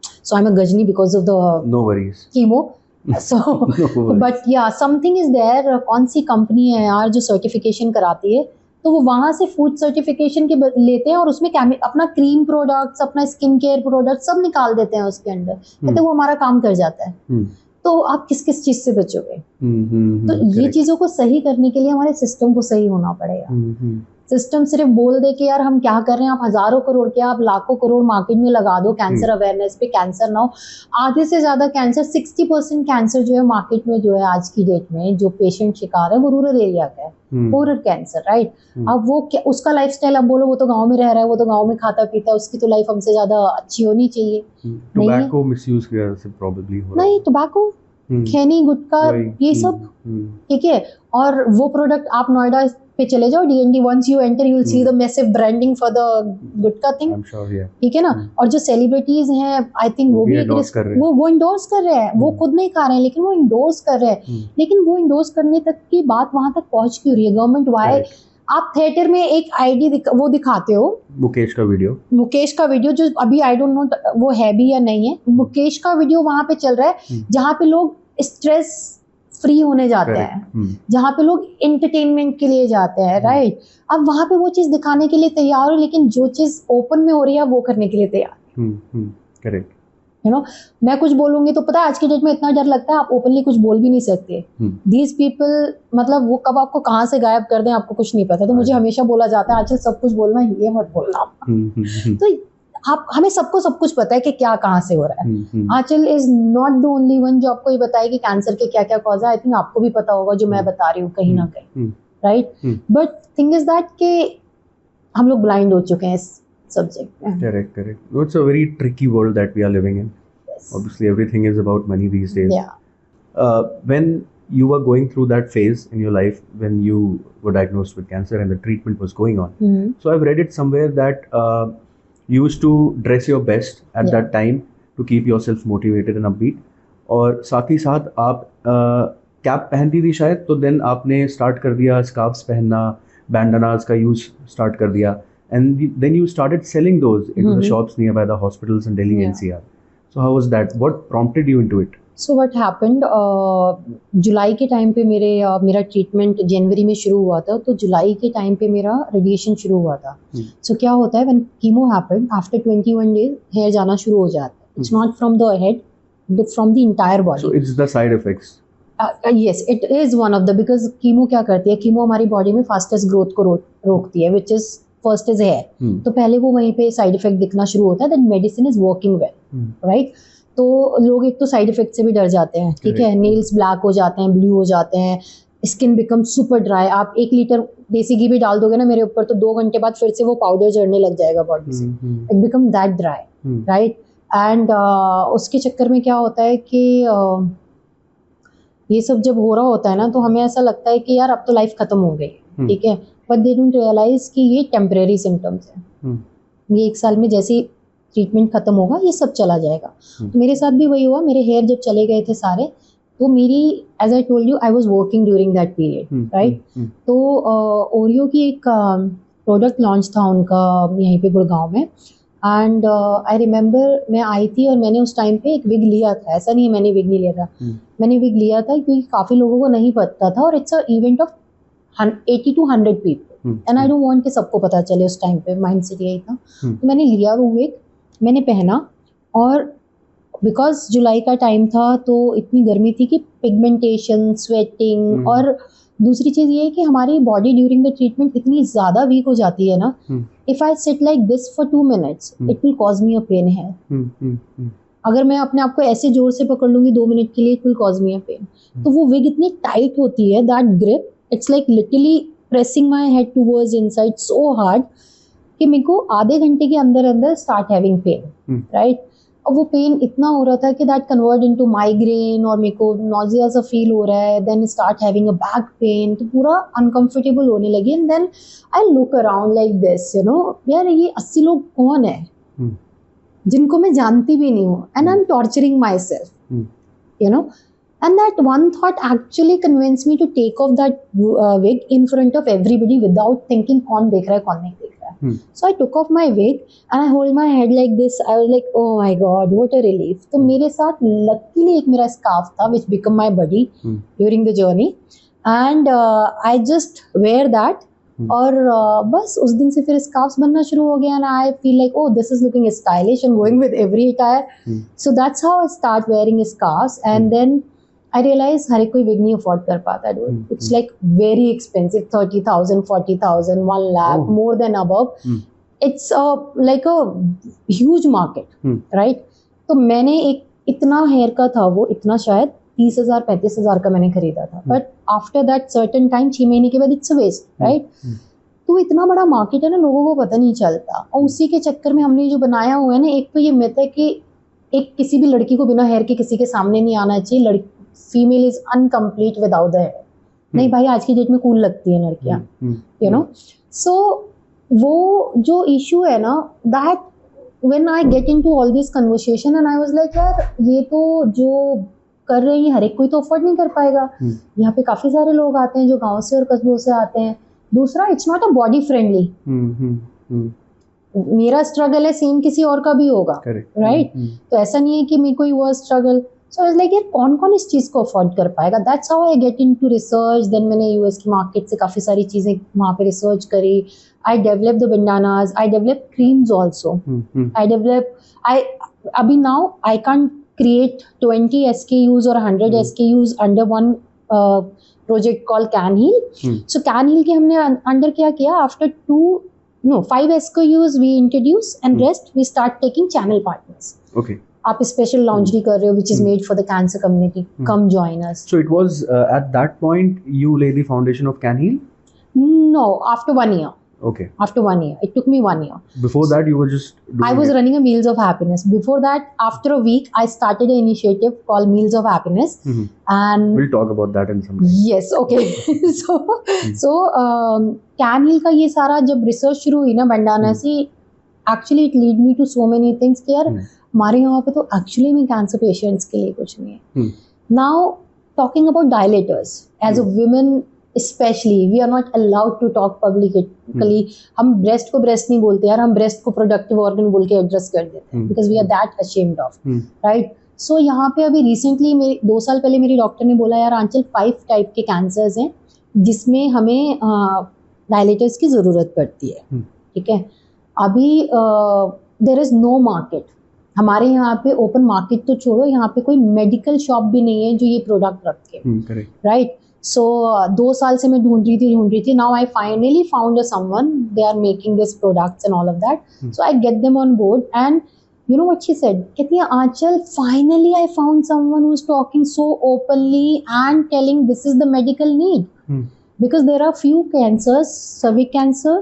so I am a Ghajini because of the no worries chemo, so but ya something is there, कौन सी कंपनी है यार जो सर्टिफिकेशन कराती है, तो वो वहां से फूड सर्टिफिकेशन के लेते हैं और उसमें अपना क्रीम प्रोडक्ट्स, अपना स्किन केयर प्रोडक्ट सब निकाल देते हैं उसके अंदर, कहते वो हमारा काम कर जाता है। तो आप किस किस चीज से बचोगे? तो ये चीजों को सही करने के लिए हमारे सिस्टम को सही होना पड़ेगा। सिस्टम सिर्फ बोल दे कि यार हम क्या कर रहे हैं, आप हजारों करोड़ के, आप लाखों करोड़ मार्केट में लगा दो कैंसर अवेयरनेस पे, कैंसर ना हो। आधे से ज्यादा कैंसर, 60% कैंसर जो है मार्केट में जो है आज की डेट में जो पेशेंट शिकार है वो रूरल एरिया का है, रूरल कैंसर, राइट। अब वो उसका लाइफस्टाइल, अब बोलो वो तो गांव में रह रहा है, वो तो गांव में खाता पीता है, उसकी तो लाइफ हमसे ज्यादा अच्छी होनी चाहिए। टोबैको मिसयूज की वजह से प्रोबेबली हो रहा है। नहीं, टोबैको, खैनी, गुटखा, ये सब ठीक है। और वो प्रोडक्ट आप नोएडा पे चले जाओ, DND, once you enter you will see the massive branding for the gutkha thing, I'm sure, yeah, ठीक है ना। और जो सेलिब्रिटीज हैं, आई थिंक वो भी endorse कर रहे हैं, वो खुद नहीं खा रहे हैं लेकिन वो इंडोर्स कर रहे हैं। लेकिन वो इंडोर्स करने तक की बात वहां तक पहुंच क्यों रही है? Government Y? आप थिएटर में एक आईडी वो दिखाते हो, मुकेश का वीडियो जो अभी आई डोंट नो वो है भी या नहीं है, मुकेश का वीडियो वहां पे चल रहा है जहाँ पे लोग स्ट्रेस फ्री होने जाते हैं, जहाँ पे लोग एंटरटेनमेंट के लिए जाते हैं, राइट। अब वहां पे वो चीज दिखाने के लिए तैयार हो, लेकिन जो चीज ओपन में हो रही है वो करने के लिए तैयार। Correct, you no. मैं कुछ बोलूंगी तो पता है आज की डेट में इतना डर लगता है, आप ओपनली कुछ बोल भी नहीं सकते। दीज पीपल, मतलब वो कब आपको कहाँ से गायब कर दें आपको कुछ नहीं पता। तो मुझे हमेशा बोला जाता है आजकल सब कुछ बोलना, ये मत बोलना। तो आप, हमें सबको सब कुछ पता है कि क्या कहाँ से हो रहा है। Aanchal is not the only one जो आपको ये बताए कि कैंसर के क्या क्या कॉज है। आई थिंक आपको भी पता होगा जो मैं बता रही हूँ कहीं ना कहीं, right. But thing is that कि हम लोग ब्लाइंड हो चुके हैं इस सब्जेक्ट में। Correct. It's a very tricky world that we are living in. Obviously everything is about money these days. When you were going through that phase in your life when you were diagnosed with cancer and the treatment was going on, so I've read it somewhere that you used to dress your best at that time to keep yourself motivated and upbeat, और साथ ही साथ आप cap पहनती थी शायद, तो then आपने start कर दिया स्कार्फ्स पहनना, बैंडानास का यूज स्टार्ट कर दिया, and then you started selling those into the shops nearby the hospitals in Delhi NCR. So how was that? What prompted you into it? So what happened? जुलाई के time पे मेरा treatment जनवरी में शुरू हुआ था, तो जुलाई के टाइम पे मेरा रेडिएशन शुरू हुआ था। So क्या होता है, when chemo happened, after 21 days hair जाना शुरू हो जाता है। It's not from the head, from the entire body. So it's the side effects. Yes, it is one of the, because chemo क्या करती है, कीमो हमारी बॉडी में फास्टेस्ट ग्रोथ को रोकती है, which is first is hair. तो पहले वो वहीं पे साइड इफेक्ट दिखना शुरू होता है, that medicine is working well, right? तो लोग एक तो साइड इफेक्ट से भी डर जाते हैं, ठीक है, नेल्स ब्लैक हो जाते हैं, ब्लू हो जाते हैं, स्किन बिकम सुपर ड्राई. आप 1 लीटर देसी घी भी डाल दोगे ना मेरे ऊपर तो 2 घंटे बाद फिर से वो पाउडर झड़ने लग जाएगा बॉडी से. It become that dry, right? And उसके चक्कर में क्या होता है कि ये सब जब हो रहा होता है ना तो हमें ऐसा लगता है कि यार अब तो लाइफ खत्म हो गई, ठीक है, बट दे डोंट रियलाइज कि ये टेम्परेरी सिम्टम्स हैं. ये 1 साल में जैसे ट्रीटमेंट खत्म होगा ये सब चला जाएगा. तो मेरे साथ भी वही हुआ. मेरे हेयर जब चले गए थे सारे, तो मेरी, as I told you, I was working during that period, right? तो ओरियो की एक प्रोडक्ट लॉन्च था उनका यहीं पे गुड़गांव में. एंड आई रिमेंबर मैं आई थी और मैंने उस टाइम पे एक विग लिया था. ऐसा नहीं है मैंने विग नहीं लिया था, मैंने विग लिया था क्योंकि काफ़ी लोगों को नहीं पता था, और it's a event of 80 to 100 people, and I don't want कि सबको पता चले. उस टाइम पे माइंड सेट यही था. तो मैंने लिया वो विग, मैंने पहना, और बिकॉज जुलाई का टाइम था तो इतनी गर्मी थी कि पिगमेंटेशन, स्वेटिंग, और दूसरी चीज़ ये है कि हमारी बॉडी ड्यूरिंग द ट्रीटमेंट इतनी ज़्यादा वीक हो जाती है ना. If I sit like this for 2 minutes it will cause me a pain है. अगर मैं अपने आप को ऐसे जोर से पकड़ लूँगी 2 मिनट के लिए, it will cause me a pain. तो वो विग इतनी टाइट होती है, that grip, it's like literally pressing my head towards inside so hard कि मेरे को आधे घंटे के अंदर अंदर स्टार्ट हैविंग पेन, राइट? और वो पेन इतना हो रहा था कि दैट कन्वर्ट इनटू माइग्रेन, और मेरे को नॉजिया सा फील हो रहा है. Then start having a back pain, तो पूरा अनकंफर्टेबल होने लगी. And then I look around like this, you know, यार ये 80 लोग कौन है जिनको मैं जानती भी नहीं हूँ, and I M torturing my self, you know. And that one thought actually convinced me to take off that wig in front of everybody without thinking कौन देख रहा है कौन नहीं देख रहा है. So I took off my wig and I hold my head like this. I was like, oh my god, what a relief. तो मेरे साथ luckily एक मेरा scarf था which became my buddy during the journey, and I just wear that. और बस उस दिन से फिर स्कार्फ्स बनना शुरू हो गया, and I feel like, oh, this is looking stylish and going with every attire. So that's how I start wearing scarves, and then I realize हर एक कोई विग नहीं अफोर्ड कर पाता. It's like very expensive, 30,000, 40,000, 1 lakh, more than above. It's like a huge market, right? तो मैंने एक इतना hair का था वो, इतना शायद 30,000 35,000 का मैंने खरीदा था. But after that certain time 6 महीने के बाद इट्स अ वेस्ट, राइट? तो इतना बड़ा मार्केट है ना, लोगों को पता नहीं चलता. और उसी के चक्कर में हमने जो बनाया हुआ है ना, एक तो ये मिथ है कि एक किसी भी लड़की को बिना हेयर के किसी के सामने नहीं आना चाहिए. लड़की female is incomplete without the hair. नहीं भाई, आज की डेट में कूल लगती है लड़कियां, यू नो. सो वो जो इशू है ना, that when I get into all this conversation and I was like, यार ये तो जो कर रहे हैं हर एक कोई तो अफोर्ड नहीं कर पाएगा. यहाँ पे काफी सारे लोग आते हैं जो गाँव से और कस्बों से आते हैं. दूसरा, it's not a body friendly. मेरा स्ट्रगल है, सेम किसी और का भी होगा, राइट? तो ऐसा नहीं है कि मेरे को ही हुआ स्ट्रगल. सो इट्स लाइक, यार कौन कौन इस चीज़ को अफोर्ड कर पाएगा. That's how I get into research. Then मैंने यूएस की मार्केट से काफ़ी सारी चीज़ें वहाँ पे रिसर्च करी. I develop the bandanas, I develop creams also. अभी now I can create 20 SKUs or 100 SKUs under one project called CanHeal. So CanHeal के हमने अंडर क्या किया, after 5 SKUs we introduce and rest we start taking channel partners. Okay. आप special lingerie कर रहे हो which is made for the cancer community. Come join us. So it was at that point you laid the foundation of CanHeal? No, after 1 year. Okay. After 1 year. It took me 1 year. Before that you were just doing I was running a Meals of Happiness. Before that, after a week, I started an initiative called Meals of Happiness. And we'll talk about that in some time. Yes, okay. So CanHeal का ये सारा जब research शुरू हुई ना bandana से, actually it lead me to so many things कि यार हमारे यहाँ पे तो एक्चुअली में कैंसर पेशेंट्स के लिए कुछ नहीं है. Now talking about dilators, as a women specially we are not allowed to talk publicly. हम ब्रेस्ट को ब्रेस्ट नहीं बोलते यार, हम ब्रेस्ट को प्रोडक्टिव ऑर्गन बोल के एड्रेस कर देते हैं because we are that ashamed of, right? So यहाँ पे अभी रिसेंटली मेरे 2 साल पहले मेरी डॉक्टर ने बोला, यार आंचल 5 टाइप के कैंसर्स हैं जिसमें हमें डायलेटर्स की ज़रूरत पड़ती है, ठीक है? अभी देयर इज़ नो मार्केट. हमारे यहाँ पे ओपन मार्केट तो छोड़ो, यहाँ पे कोई मेडिकल शॉप भी नहीं है जो ये प्रोडक्ट रखे, राइट? सो 2 साल से मैं ढूंढ रही थी. Now I finally found a someone, they are making this products and all of that. So I get them on board and you know what she said? कहती है, Aanchal, finally I found someone who's talking so openly and telling this is the medical need. Because there are few cancers, cervix cancer,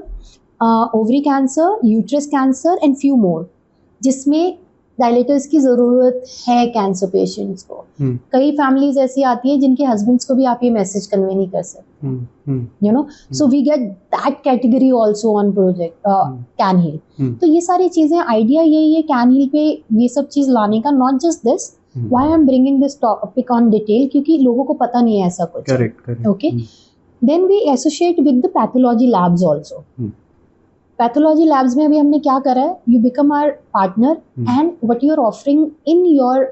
ovary cancer, uterus cancer and few more, जिसमें dilators की ज़रूरत है cancer patients को. कई families ऐसी आती है जिनके हस्बैंड्स को भी आप ये मैसेज कन्वे नहीं कर सकते, you know. So we get that category also on project can heal. तो ये सारी चीज़ें, आइडिया यही है कैन हील पे ये सब चीज़ लाने का. Not just this, why I am bringing this topic on detail, क्योंकि लोगों को पता नहीं है ऐसा कुछ. Correct. Okay. Then we associate with the pathology labs also. Pathology labs में अभी हमने क्या करा है, you become our partner and what you are offering in your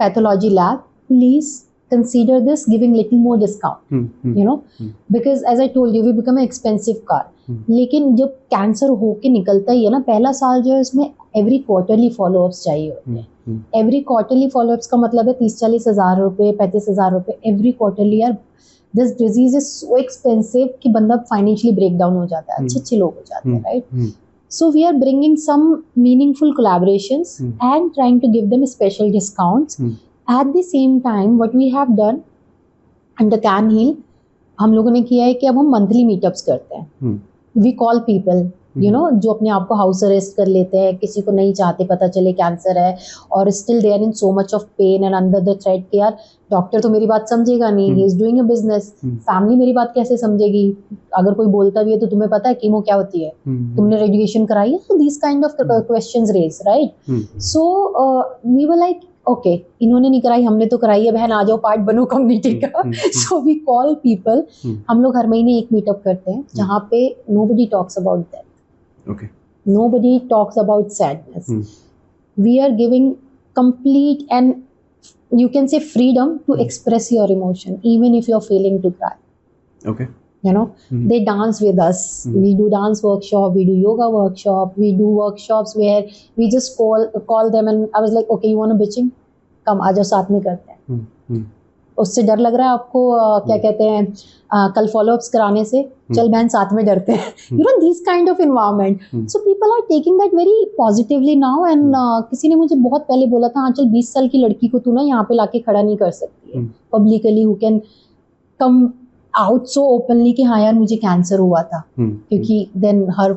pathology lab, please consider this giving little more discount, you know, because as I told you we become an expensive car. लेकिन जब cancer होके निकलता ही है ना, पहला साल जो है उसमें एवरी क्वार्टरली फॉलोअप्स चाहिए होते हैं. एवरी क्वार्टरली फॉलोअप्स का मतलब है 30-40 हज़ार रुपये, 35 हज़ार रुपये एवरी क्वार्टरली. यार this disease is so expensive कि बंदा फाइनेंशियली ब्रेक डाउन हो जाता है. अच्छे लोग हो जाते हैं, right? So we are bringing some meaningful collaborations and trying to give them special discounts. At the same time, what we have done under Can Heal, हम लोगों ने किया है कि अब हम मंथली मीटअप्स करते हैं. We call people, you know, जो अपने आप को हाउस अरेस्ट कर लेते हैं, किसी को नहीं चाहते पता चले कैंसर है, और still they are in so much of pain and under the threat कि यार डॉक्टर तो मेरी बात समझेगा नहीं, he is doing a business, family मेरी बात कैसे समझेगी, अगर कोई बोलता भी है तो तुम्हें पता है कीमो क्या होती है, तुमने रेडिएशन कराई है. So this kind of questions raise, right? So we were like, okay, इन्होंने नहीं कराई, हमने तो कराई है, बहन आ जाओ, पार्ट बनो कम्युनिटी का. So we call people. हम लोग हर महीने एक मीटअप करते हैं जहाँ पे nobody talks about death, nobody talks about sadness. We are giving complete and you can say freedom to express your emotion even if you're feeling to cry. Okay. You know, they dance with us. We do dance workshop, we do yoga workshop, we do workshops where we just call them and I was like, okay, you want a bitching? Come, आ जाओ, साथ में करते हैं. उससे डर लग रहा है आपको, क्या कहते हैं, कल फॉलोअप्स कराने से, चल बहन साथ में डरते हैं. You know, this kind of environment. So people are taking that very positively now. And किसी ने मुझे बहुत पहले बोला था, हाँ चल 20 साल की लड़की को तू ना यहाँ पे लाके खड़ा नहीं कर सकती है publicly, who can come out so openly कि हाँ यार मुझे कैंसर हुआ था, क्योंकि then her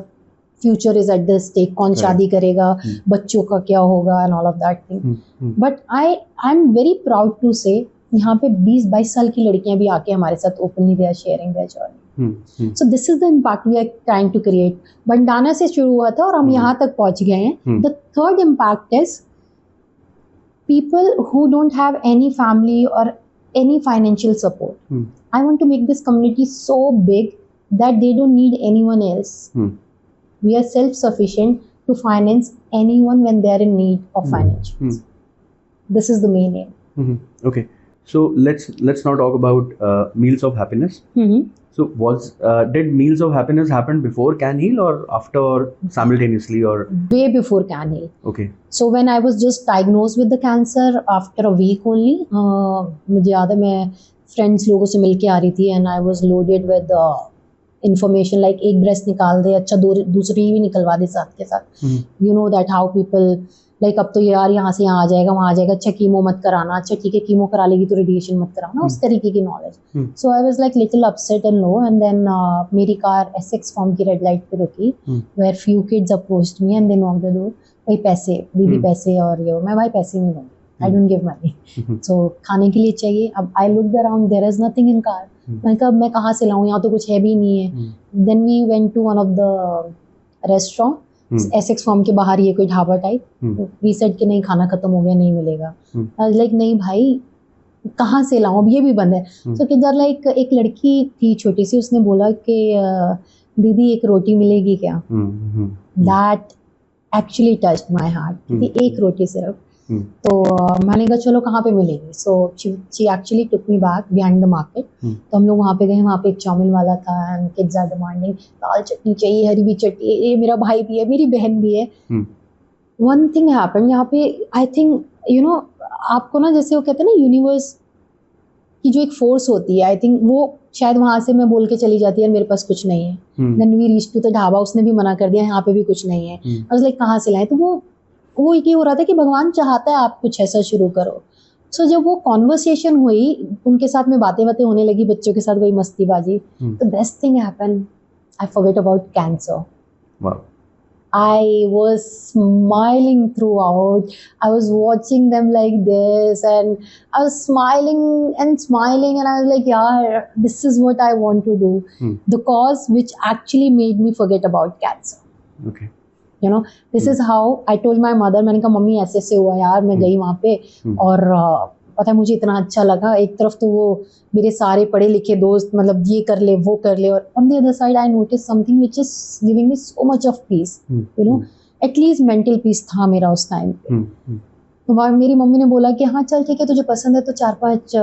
future is at the stake. कौन शादी करेगा, बच्चों का क्या होगा and all of that thing. But I am very proud to say यहाँ पे 20-22 साल की लड़कियां भी आके हमारे साथ openly they are sharing their journey. So this is the impact we are trying to create. Bandana से शुरू हुआ था और हम यहाँ तक पहुँच गए हैं. The third impact is people who don't have any family और any financial support. I want to make this community so big that they don't need anyone else. We are self sufficient to finance anyone when they are in need of financial. This is the main aim. Okay. So let's now talk about Meals of Happiness. So did Meals of Happiness happen before Can Heal or after, or simultaneously, or way before Can Heal? Okay. So when I was just diagnosed with the cancer, after a week only, मुझे याद है मैं friends लोगों से मिलके आ रही थी and I was loaded with information like एक breast निकाल दे, अच्छा दूसरी भी निकलवा दे साथ के साथ. You know that how people like अब तो यार यहाँ से यहाँ आ जाएगा, वहाँ आ जाएगा, अच्छा कीमो मत कराना, अच्छा ठीक है कीमो करा लेगी तो रेडिएशन मत कराना, उस तरीके की knowledge. So I was like little upset and low. And then मेरी कार एसेक्स फॉर्म की रेड लाइट पे रुकी, where few kids approached me and they knocked the door. भाई पैसे दीदी, पैसे. और ये मैं भाई पैसे नहीं दूँगी, I don't give money. So खाने के लिए चाहिए. अब I looked around, there is nothing in car. मैं कहा मैं कहाँ से लाऊँ, यहाँ तो कुछ है भी नहीं है. Then we went to one of the restaurant Essex Farm के बाहर, ये कोई ढाबा टाइप. वी सेड कि नहीं खाना खत्म हो गया, नहीं मिलेगा. लाइक नहीं भाई कहाँ से लाऊं, अब ये भी बंद है. सो किधर लाइक एक लड़की थी छोटी सी, उसने बोला कि दीदी एक रोटी मिलेगी क्या. That actually touched my heart. एक रोटी सिर्फ. तो मैंने कहा चलो कहाँ पे मिलेगी. So she actually took me back behind the market. तो हम लोग वहाँ पे गए. वहाँ पे एक चाउमीन वाला था एंड किड्स आर डिमांडिंग दाल चटनी चाहिए, हरी भी चटनी, ये मेरा भाई भी है, मेरी बहन भी है. वन थिंग हैपन यहाँ पे, आई थिंक यू नो, आपको ना जैसे वो कहते हैं ना यूनिवर्स की जो एक फोर्स होती है, आई थिंक वो शायद वहां से मैं बोल के चली जाती है मेरे पास कुछ नहीं है। Then we reach to the dhaba, उसने भी मना कर दिया यहाँ पे भी कुछ नहीं है। आई वाज लाइक कहाँ से लाए, तो वो ये हो रहा था कि भगवान चाहता है आप कुछ ऐसा शुरू करो। सो जब वो कॉन्वर्सेशन हुई, उनके साथ में बातें होने लगी, बच्चों के साथ वही मस्तीबाजी, the best thing happen, I forget about cancer. I was smiling throughout. I was watching them like this, and I was smiling and smiling, and I was like, yeah, this is what I want to do. The cause which actually made me forget about cancer. Okay. You know, this is how I told my mother. मैंने कहा mummy ऐसे ऐसे हुआ यार, मैं गई वहाँ पे और पता है मुझे इतना अच्छा लगा। एक तरफ तो वो मेरे सारे पढ़े लिखे दोस्त मतलब ये कर ले वो कर ले, और on the other side I notice something which is giving me so much of peace, you know, at least mental peace था मेरा उस टाइम पे। तो मेरी मम्मी ने बोला कि हाँ चल ठीक है, तुझे पसंद है तो 4-5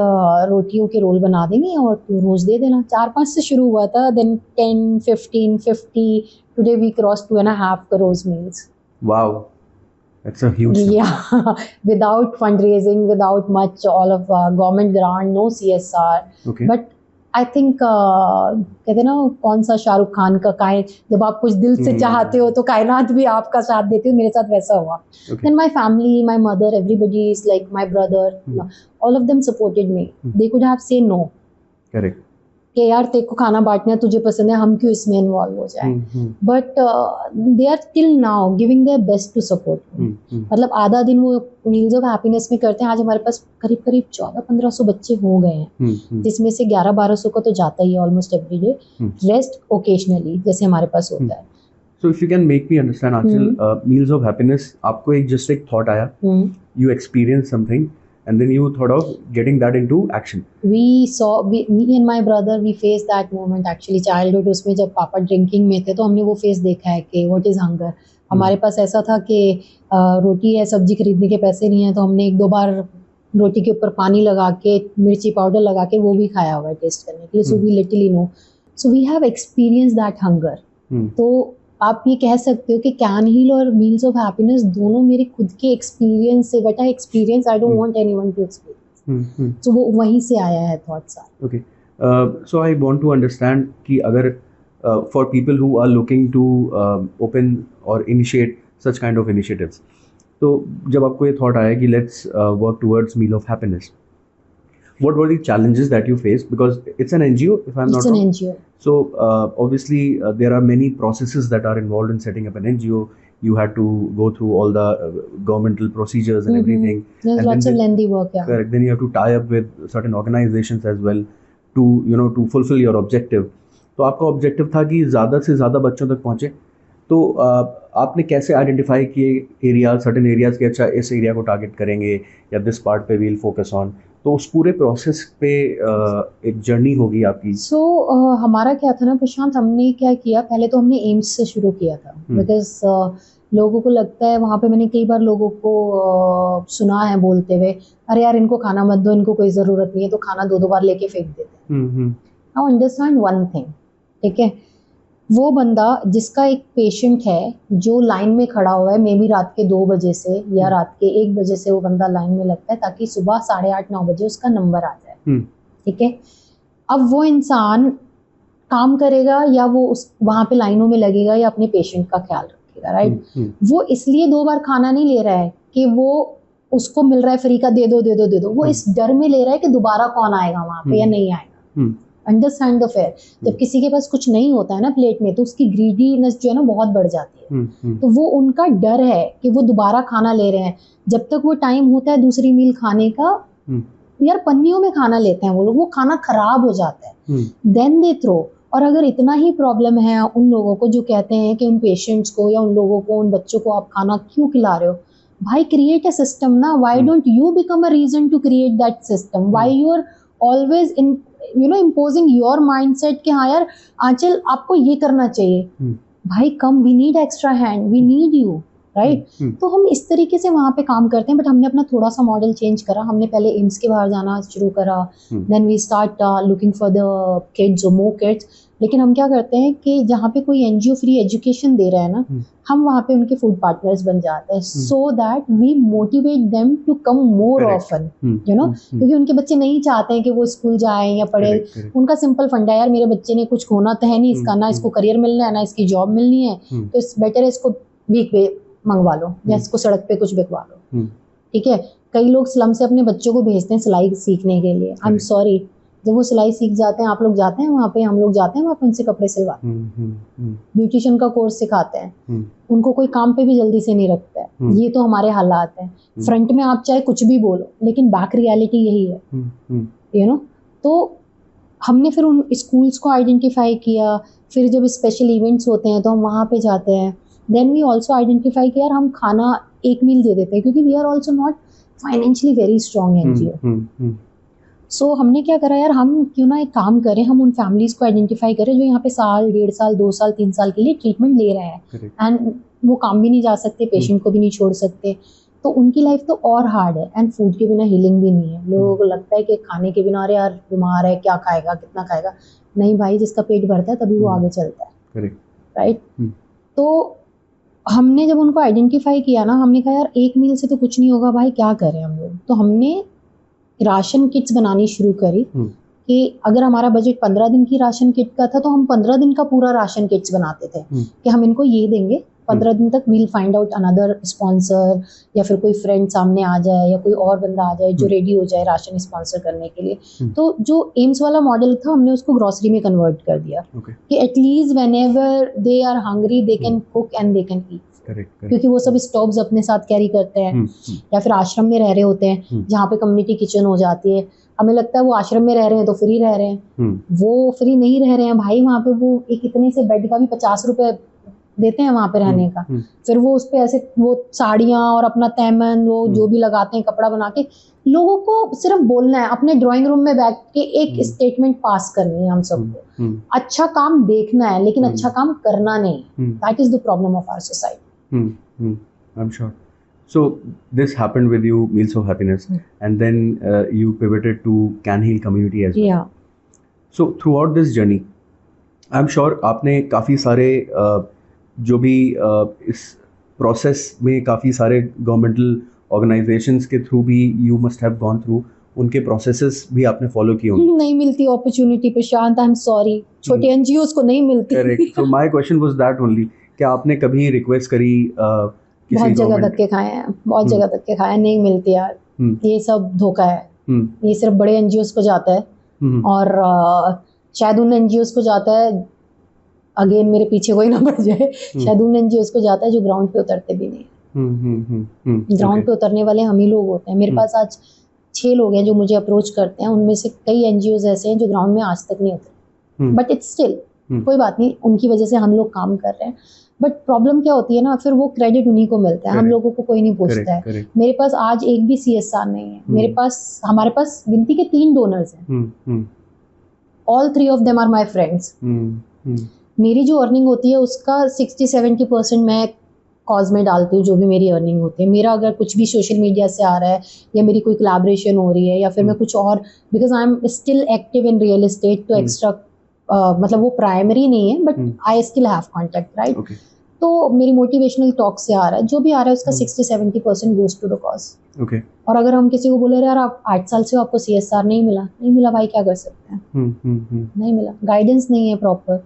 रोटियों के रोल बना देंगे और तू रोज दे देना। 4-5 से शुरू हुआ था, then 10, 15, 50, today we cross 2.5 crores meals. Wow. That's a huge number. Yeah, without fundraising, without much, all of government grant, no CSR. Okay. But I think कहते हैं ना कौन सा शाहरुख खान का जब आप कुछ दिल से चाहते हो तो कायनात भी आपका साथ देती है, मेरे साथ वैसा हुआ। Then my family, my mother, everybody is like my brother, all of them supported me. They could have said no. Correct. कि यार तेरे को खाना बांटना तुझे पसंद है, हम क्यों इसमें इन्वॉल्व हो जाए, but they are till now giving their best to support me. मतलब आधा दिन वो मील्स ऑफ हैप्पीनेस में करते हैं। आज हमारे पास करीब 1400-1500 बच्चे हो गए हैं, जिसमें से 1100-1200 का तो जाता ही है almost every day, rest occasionally जैसे हमारे पास होता है। So if you can make me understand, Aanchal, Meals of Happiness, आपको एक just एक thought आया, you experienced something, and then you thought of getting that into action. Me and my brother, we faced that moment actually childhood. उसमें जब पापा drinking में थे तो हमने वो फेस देखा है कि what is hunger. हमारे पास ऐसा था कि रोटी है सब्जी खरीदने के पैसे नहीं है, तो हमने 1-2 बार रोटी के ऊपर पानी लगा के मिर्ची पाउडर लगा के वो भी खाया हुआ है टेस्ट करने के लिए। So we literally know. So we have experienced that hunger. तो आप ये कह सकते हो कि कैन हील और मील्स ऑफ हैप्पीनेस दोनों मेरे खुद के एक्सपीरियंस से, but I experience, I don't want anyone to experience. तो वो वहीं से आया है thoughts. Okay, so I want to understand कि अगर for people who are looking to open और initiate such kind of initiatives, तो जब आपको ये थॉट आया कि let's work towards meal of happiness, what were the challenges that you faced? Because it's an NGO, if I'm not wrong. It's an NGO. So obviously there are many processes that are involved in setting up an NGO. You had to go through all the governmental procedures and everything. There's lots of lengthy work, yeah. Correct. Then you have to tie up with certain organizations as well to, you know, to fulfill your objective. तो आपका objective था कि ज़्यादा से ज़्यादा बच्चों तक पहुँचे। तो आपने कैसे आइडेंटिफाई किए एरिया, सर्टेन एरियाज के, अच्छा इस एरिया को टारगेट करेंगे या दिस पार्ट पे वील फोकस ऑन, तो उस पूरे प्रोसेस पे एक जर्नी होगी आपकी। सो हमारा क्या था ना प्रशांत, हमने क्या किया, पहले तो हमने एम्स से शुरू किया था, बिकॉज लोगों को लगता है, वहाँ पे मैंने कई बार लोगों को सुना है बोलते हुए, अरे यार इनको खाना मत दो, इनको कोई ज़रूरत नहीं है, तो खाना 2-2 बार लेके फेंक देते हैं। नाउ अंडरस्टैंड वन थिंग, ठीक है, वो बंदा जिसका एक पेशेंट है जो लाइन में खड़ा हुआ है, मे बी रात के 2 बजे से या रात के 1 बजे से वो बंदा लाइन में लगता है ताकि सुबह 8:30-9 बजे उसका नंबर आ जाए, ठीक है। अब वो इंसान काम करेगा या वो उस वहाँ पे लाइनों में लगेगा या अपने पेशेंट का ख्याल रखेगा, राइट। वो इसलिए 2 बार खाना नहीं ले रहा है कि वो उसको मिल रहा है फ्री का, दे दो, वो इस डर में ले रहा है कि दोबारा कौन आएगा वहाँ पे या नहीं आएगा। Understand the fair. जब किसी के पास कुछ नहीं होता है ना प्लेट में, तो उसकी ग्रीडीनेस जो है ना बहुत बढ़ जाती है। तो वो उनका डर है कि वो दोबारा खाना ले रहे हैं। जब तक वो टाइम होता है दूसरी मील खाने का, यार पन्नियों में खाना लेते हैं वो लोग, वो खाना खराब हो जाता है, देन दे थ्रो। और अगर इतना ही प्रॉब्लम है उन लोगों को जो कहते हैं कि उन पेशेंट्स को या उन लोगों को, उन बच्चों को आप खाना क्यों खिला रहे हो, भाई क्रिएट अ सिस्टम ना। Why don't you become a reason to create that system? Why you are always in imposing your mindset कि हाँ यार आंचल आपको ये करना चाहिए, भाई come, we need extra hand, we need you, right. तो हम इस तरीके से वहाँ पे काम करते हैं, बट हमने अपना थोड़ा सा मॉडल चेंज करा। हमने पहले एम्स के बाहर जाना शुरू करा, then we start looking for the kids और मोर किड्स, लेकिन हम क्या करते हैं कि जहाँ पे कोई एनजीओ फ्री एजुकेशन दे रहा है ना, हम वहाँ पे उनके फूड पार्टनर्स बन जाते हैं, so that we motivate them to come more often, you know, क्योंकि उनके बच्चे नहीं चाहते हैं कि वो स्कूल जाएं या पढ़े। उनका सिंपल फंडा है, यार मेरे बच्चे ने कुछ खोना तो है नहीं इसका, ना इसको करियर मिलना है ना इसकी जॉब मिलनी है, तो इस बेटर है इसको वीक पे मंगवा लो या इसको सड़क पे कुछ बिकवा लो, ठीक है। कई लोग स्लम से अपने बच्चों को भेजते हैं सिलाई सीखने के लिए, आई एम सॉरी, जब वो सिलाई सीख जाते हैं, आप लोग जाते हैं वहाँ पे, हम लोग जाते हैं वहाँ पे उनसे कपड़े सिलवाते हैं, ब्यूटिशियन का कोर्स सिखाते हैं, उनको कोई काम पे भी जल्दी से नहीं रखता है। ये तो हमारे हालात हैं। फ्रंट में आप चाहे कुछ भी बोलो, लेकिन बैक रियलिटी यही है, यू नो। तो हमने फिर उन स्कूल्स को आइडेंटिफाई किया, फिर जब स्पेशल इवेंट्स होते हैं तो हम वहाँ पे जाते हैं। देन वी ऑल्सो आइडेंटिफाई किया यार हम खाना एक मील दे देते हैं, क्योंकि we are also not financially very strong NGO. So हमने क्या करा यार, हम क्यों ना एक काम करें, हम उन फैमिलीज को आइडेंटिफाई करें जो यहाँ पे साल, 1.5 साल, 2 साल, 3 साल के लिए ट्रीटमेंट ले रहे हैं, एंड वो काम भी नहीं जा सकते, पेशेंट को भी नहीं छोड़ सकते, तो उनकी लाइफ तो और हार्ड है, एंड फूड के बिना हीलिंग भी नहीं है। लोगों को लगता है कि खाने के बिना अरे यार बीमार है, क्या खाएगा, कितना खाएगा। नहीं भाई, जिसका पेट भरता है तभी वो आगे चलता है, राइट। तो हमने जब उनको आइडेंटिफाई किया ना, हमने कहा यार एक मील से तो कुछ नहीं होगा भाई, क्या करें हम लोग। तो हमने राशन किट्स बनानी शुरू करी कि अगर हमारा बजट 15 दिन की राशन किट का था, तो हम 15 दिन का पूरा राशन किट्स बनाते थे कि हम इनको ये देंगे, 15 दिन तक we'll find out another sponsor, या फिर कोई फ्रेंड सामने आ जाए या कोई और बंदा आ जाए जो रेडी हो जाए राशन स्पॉन्सर करने के लिए। तो जो एम्स वाला मॉडल था, हमने उसको ग्रोसरी में कन्वर्ट कर दिया कि at least whenever they are hungry they can cook and they can eat, क्योंकि वो सब स्टोव्स अपने साथ कैरी करते हैं, या फिर आश्रम में रह रहे होते हैं जहाँ पे कम्युनिटी किचन हो जाती है। हमें लगता है वो आश्रम में रह रहे हैं तो फ्री रह रहे हैं, वो फ्री नहीं रह रहे हैं भाई। वहाँ पे वो एक इतने से बेड का भी 50 रुपए देते हैं वहाँ पे रहने का, फिर वो उस पे ऐसे वो साड़ियाँ और अपना तैमन वो जो भी लगाते हैं कपड़ा बना के, लोगों को सिर्फ बोलना है, अपने ड्राइंग रूम में बैठ के एक स्टेटमेंट पास करनी है हम सबको। अच्छा काम देखना है लेकिन अच्छा काम करना नहीं, that is the problem of our society. I'm sure. So this happened with you, Meals of Happiness, and then you pivoted to Can Heal community as well. Yeah. So throughout this journey, I'm sure आपने काफ़ी सारे जो भी इस process में काफ़ी सारे governmental organisations के थ्रू भी you must have gone through, उनके प्रोसेसेस भी आपने फॉलो किए होंगे। नहीं मिलती opportunity Prashant, I am sorry, छोटे एनजीओस को नहीं मिलती। Correct. So my question was that only, क्या आपने कभी रिक्वेस्ट करी बहुत जगह धक्के खाए हैं, बहुत जगह धक्के खाए हैं, नहीं मिलती यार, ये सब धोखा है, ये सिर्फ बड़े एनजीओस को जाता है, और शायद उन एनजीओस को जाता है, अगेन मेरे पीछे कोई ना पड़ जाए, शायद उन एनजीओस को जाता है जो ग्राउंड पे उतरते भी नहीं। ग्राउंड पे उतरने वाले हम ही लोग होते हैं। मेरे पास आज 6 लोग हैं जो मुझे अप्रोच करते हैं, उनमें से कई एनजीओस ऐसे हैं जो ग्राउंड में आज तक नहीं उतरे, बट इट्स स्टिल कोई बात नहीं, उनकी वजह से हम लोग काम कर रहे हैं। बट प्रॉब्लम क्या होती है ना, फिर वो क्रेडिट उन्हीं को मिलता है, हम लोगों को कोई नहीं पूछता है। मेरे पास आज एक भी CSR नहीं है, हमारे पास गिनती के 3 डोनर्स हैं, all 3 of them are my friends. मेरी जो अर्निंग होती है उसका 60-70% मैं कॉज में डालती हूँ, जो भी मेरी अर्निंग होती है। मेरा अगर कुछ भी सोशल मीडिया से आ रहा है, या मेरी कोई कोलैबोरेशन हो रही है, या फिर मैं कुछ और, because I am still active in real estate, तो एक्स्ट्रा मतलब वो प्राइमरी नहीं है, but I still have contact, right. तो मेरी मोटिवेशनल टॉक से आ रहा है, जो भी आ रहा है उसका 60-70% गोज टू द कॉज। और अगर हम किसी को बोले यार आप 8 साल से आपको CSR नहीं मिला भाई, क्या कर सकते हैं, नहीं मिला, गाइडेंस नहीं है प्रॉपर,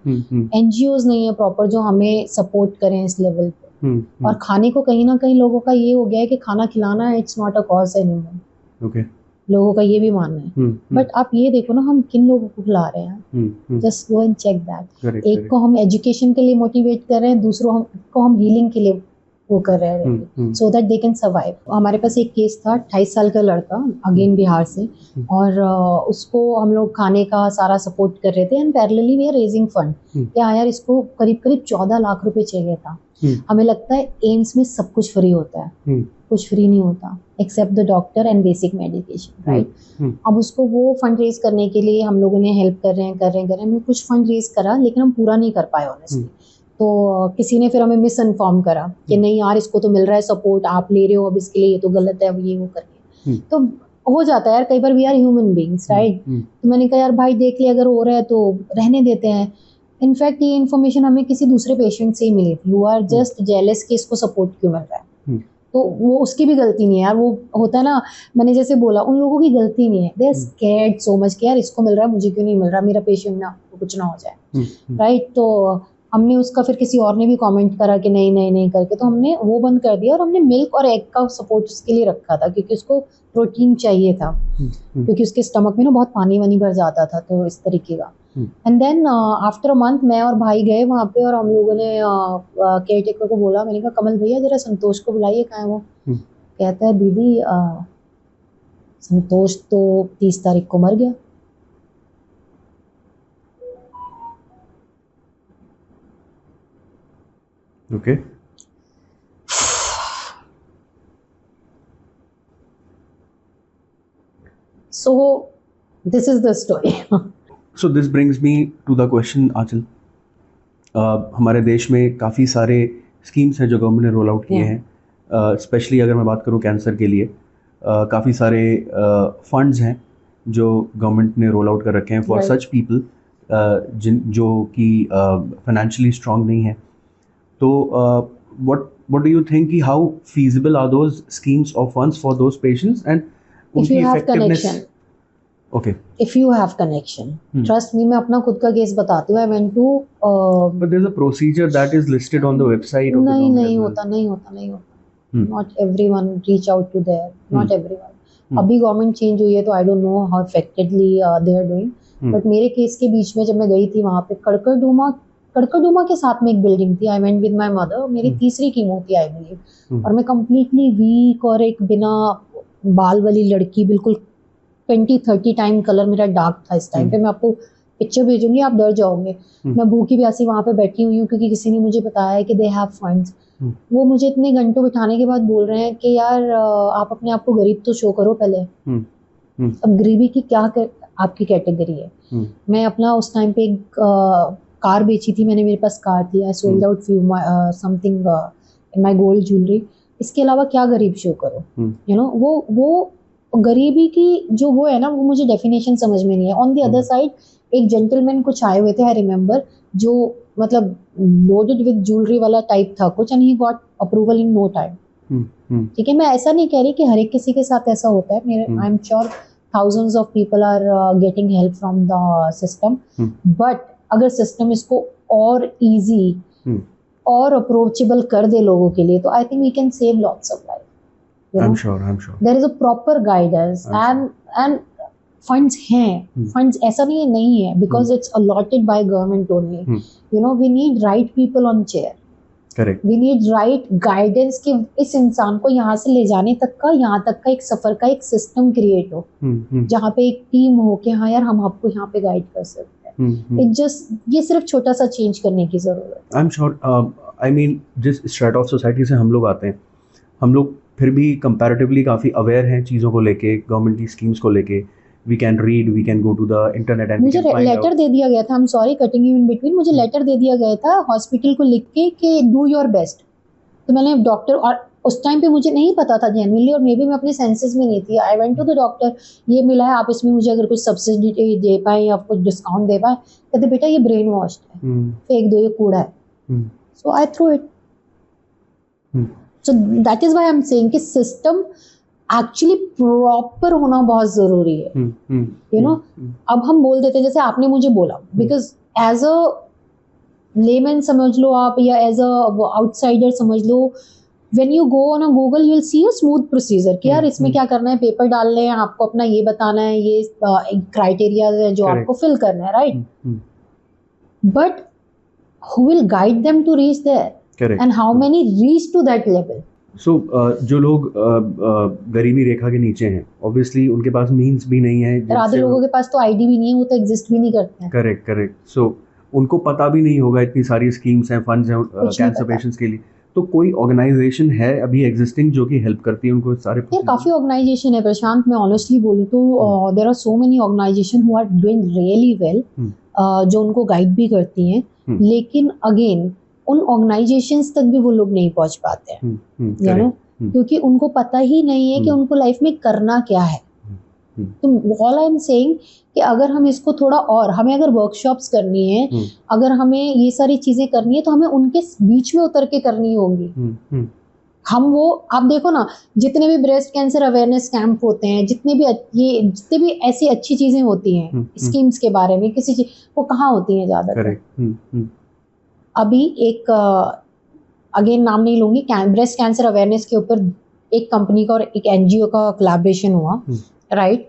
NGOs नहीं है प्रॉपर जो हमें सपोर्ट करें इस लेवल पे। और खाने को कहीं ना कहीं लोगों का ये हो गया है कि खाना खिलाना it's not a cause anymore, लोगों का ये भी मानना है। बट आप ये देखो ना, हम किन लोगों को खिला रहे हैं, just go and check that. एक को हम एजुकेशन के लिए मोटिवेट कर रहे हैं, दूसरों को हम हीलिंग के लिए वो कर रहे हैं, so that they can survive. हमारे पास एक केस था, 28 साल का लड़का, अगेन बिहार से, और उसको हम लोग खाने का सारा सपोर्ट कर रहे थे, and parallelly we are raising fund. क्या यार, इसको करीब 14 लाख रुपए चाहिए था। हमें लगता है एम्स में सब कुछ फ्री होता है, कुछ फ्री नहीं होता except the doctor and basic medication, right. अब उसको वो फंड रेज करने के लिए हम लोगों ने हेल्प कर रहे हैं। हमने कुछ फंड रेज करा, लेकिन हम पूरा नहीं कर पाए ऑनेस्टली। तो किसी ने फिर हमें मिस इन्फॉर्म करा कि नहीं यार, इसको तो मिल रहा है सपोर्ट, आप ले रहे हो, अब इसके लिए ये तो गलत है, अब ये वो करके। तो हो जाता है यार, कई बार we are human beings, right. तो मैंने कहा यार भाई देख ले, अगर हो रहा है तो रहने देते हैं। इनफैक्ट ये इन्फॉर्मेशन हमें किसी दूसरे पेशेंट से ही मिली थी. यू आर जस्ट जेलस कि इसको सपोर्ट क्यों मिल रहा है. तो वो उसकी भी गलती नहीं है यार. वो होता है ना, मैंने जैसे बोला, उन लोगों की गलती नहीं है. They are scared so much कि यार इसको मिल रहा है मुझे क्यों नहीं मिल रहा, मेरा पेशेंट ना कुछ ना हो जाए. राइट. तो हमने उसका फिर किसी और ने भी कमेंट करा कि नहीं नहीं नहीं करके, तो हमने वो बंद कर दिया और हमने मिल्क और एग का सपोर्ट उसके लिए रखा था क्योंकि उसको प्रोटीन चाहिए था. क्योंकि उसके स्टमक में ना बहुत पानी वानी भर जाता था, तो इस तरीके का. And then after a month मैं और भाई गए वहाँ पे और हम लोगों ने केयर टेकर को बोला. मैंने कहा कमल भैया जरा संतोष को बुलाइए, कहाँ है वो. कहता है दीदी संतोष तो 30 तारीख को मर गया. Okay. So this is the story. So this brings me to the question, Aanchal. हमारे देश में काफ़ी सारे स्कीम्स हैं जो गवर्नमेंट ने रोल आउट किए हैं. स्पेशली अगर मैं बात करूं कैंसर के लिए, काफ़ी सारे फंड्स हैं जो गवर्नमेंट ने रोल आउट कर रखे हैं फॉर सच पीपल जो कि फाइनेंशियली स्ट्रांग नहीं है. तो what do you think कि how feasible are those schemes or funds for those patients and उनकी effectiveness? Okay. If you have connection, trust me, मैं अपना खुद का केस बताती हूँ. I went to but there's a procedure that is listed on the website of the government. नहीं होता. Not everyone reach out to there. Not everyone. अभी government change हुई है तो I don't know how effectively they are doing. But मेरे case के बीच में जब मैं गई थी वहाँ पे कड़कड़डूमा के साथ में एक बिल्डिंग थी. I went with my mother. मेरी तीसरी कीमो थी आई बिलीव. और मैं कंप्लीटली वीक और एक बिना बाल वाली लड़की, बिल्कुल 20-30 टाइम कलर मेरा डार्क था इस टाइम पे. मैं आपको पिक्चर भेजूंगी, आप डर जाओगे. मैं भूखी प्यासी वहाँ पे बैठी हुई हूँ क्योंकि किसी ने मुझे बताया कि दे हैव फंड्स. वो मुझे इतने घंटों बिठाने के बाद बोल रहे हैं कि यार आप अपने आप को गरीब तो शो करो पहले. अब गरीबी की क्या आपकी कैटेगरी है. मैं अपना उस टाइम पे एक कार बेची थी मैंने. मेरे पास कार थी. I sold out few something in my gold jewellery. इसके अलावा क्या गरीब शो करो. यू नो वो गरीबी की जो वो है ना, वो मुझे डेफिनेशन समझ में नहीं है. ऑन द अदर साइड एक जेंटलमैन कुछ आए हुए थे, आई रिमेम्बर, जो मतलब लोडेड विद ज्वेलरी वाला टाइप था कुछ, and he got approval in no time. ठीक है, मैं ऐसा नहीं कह रही कि हर एक किसी के साथ ऐसा होता है. मेरे आई am sure thousands of people are getting help from the system. But अगर सिस्टम इसको और इजी और अप्रोचेबल कर दे लोगों के लिए, तो I think we can save lots of life. I'm sure. There is a proper guidance and funds हैं. Funds ऐसा नहीं है because it's allotted by government only. You know, we need right people on chair. Correct. We need right guidance कि इस इंसान को यहाँ से ले जाने तक का, यहाँ तक का एक सफर का एक सिस्टम क्रिएट हो, जहाँ पे एक टीम हो कि हाँ यार हम आपको यहाँ पे गाइड कर सकते हैं. It just ये सिर्फ छोटा सा चेंज करने की जरूरत है. I'm sure. I mean जिस स्ट्रेट ऑफ सोसाइटी से हम लोग आते हैं, हम लोग फिर भी कंपैरेटिवली काफ़ी अवेयर हैं चीज़ों को लेके, गवर्नमेंट की स्कीम्स को लेके. We can read, we can go to the internet and मुझे लेटर दे दिया गया था. I'm sorry cutting you in between. मुझे लेटर दे दिया गया था हॉस्पिटल को लिख के कि do your best. तो मैंने डॉक्टर, और उस टाइम पे मुझे नहीं पता था जेन्युइनली, और मे भी मैं अपने सेंसेस में नहीं थी. I went to the doctor, ये मिला है, आप इसमें मुझे अगर कुछ सब्सिडी दे पाए या कुछ डिस्काउंट दे पाए. कहते बेटा ये ब्रेन वॉश है, फेंक दो, ये कूड़ा है. So I threw it. So that is why I am saying कि सिस्टम एक्चुअली प्रॉपर होना बहुत जरूरी है. यू नो, अब हम बोल देते जैसे आपने मुझे बोला, बिकॉज एज अ लेमैन समझ लो आप, या एज अ आउटसाइडर समझ लो, when you go on a Google you will see a smooth procedure कि यार इसमें क्या करना है, पेपर डालने हैं, आपको अपना ये बताना है, ये क्राइटेरिया है जो आपको फिल करना है, right. But who will guide them to reach there and how many reach to that level. So जो लोग गरीबी रेखा के नीचे हैं, ऑब्वियसली उनके पास मीन्स भी नहीं है. आधे लोगों के पास तो आईडी भी नहीं है, वो तो एग्जिस्ट भी नहीं करते हैं. करेक्ट. सो उनको पता भी नहीं होगा इतनी सारी स्कीम्स हैं, फंड्स हैं कैंसर पेशेंट्स के लिए. तो कोई ऑर्गेनाइजेशन है अभी एग्जिस्टिंग जो कि हेल्प करती है उनको सारे? यार काफ़ी ऑर्गेनाइजेशन है प्रशांत. मैं ऑनेस्टली बोलूँ तो there are so many organization who are doing really well, जो उनको गाइड भी करती हैं. लेकिन अगेन उन ऑर्गेनाइजेशंस तक भी वो लोग नहीं पहुंच पाते हैं, यू नो, क्योंकि उनको पता ही नहीं है कि उनको लाइफ में करना क्या है. तो ऑल आई एम सेइंग कि अगर हम इसको थोड़ा और हमें अगर वर्कशॉप्स करनी है, अगर हमें ये सारी चीजें करनी है तो हमें उनके बीच में उतर के करनी होगी। हम वो आप देखो ना, जितने भी ब्रेस्ट कैंसर अवेयरनेस कैंप होते हैं, जितने भी ऐसी अच्छी चीजें होती हैं स्कीम्स के बारे में, किसी चीज वो कहाँ होती हैं ज्यादातर। अभी एक अगेन नाम नहीं लूंगी, ब्रेस्ट कैंसर अवेयरनेस के ऊपर एक कंपनी का और एक एनजीओ का कोलैबोरेशन हुआ, राइट।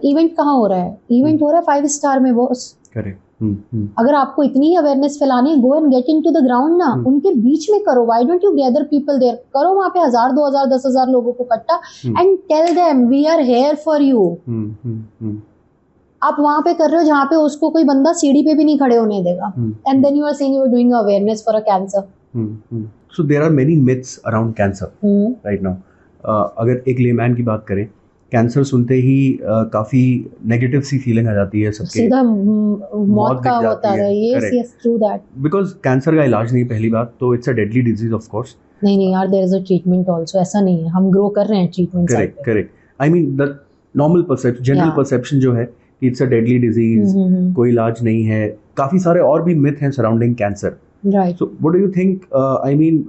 इवेंट कहाँ हो रहा है? इवेंट हो रहा है 5 स्टार में बॉस। अगर आपको इतनी ही अवेयरनेस फैलानी है, go and get into the ground ना, उनके बीच में करो। Why don't you gather people there? करो वहां पे 1000 2000 10,000 लोगों को इकट्ठा and tell them we are here for you. आप वहां पे कर रहे हो जहाँ पे उसको कोई बंदा सीढ़ी पे भी नहीं खड़े होने देगा, and then you are saying you are doing awareness for a cancer. So there are many myths around cancer right now. अगर एक लेमैन की बात करें, कैंसर सुनते ही काफी नेगेटिव सी फीलिंग आ जाती है सबके, सीधा मौत का होता है। Yes true that, because cancer का इलाज नहीं, पहली बात तो it's a deadly disease of course. नहीं यार, there is a treatment also, ऐसा नहीं है, हम ग्रो कर रहे हैं ट्रीटमेंट साइड पे। Correct. I mean the normal perception, general perception जो है कि इट्स अ डेडली डिजीज, कोई इलाज नहीं है। काफी सारे और भी मिथ हैं surrounding cancer, right. So what do you think, I mean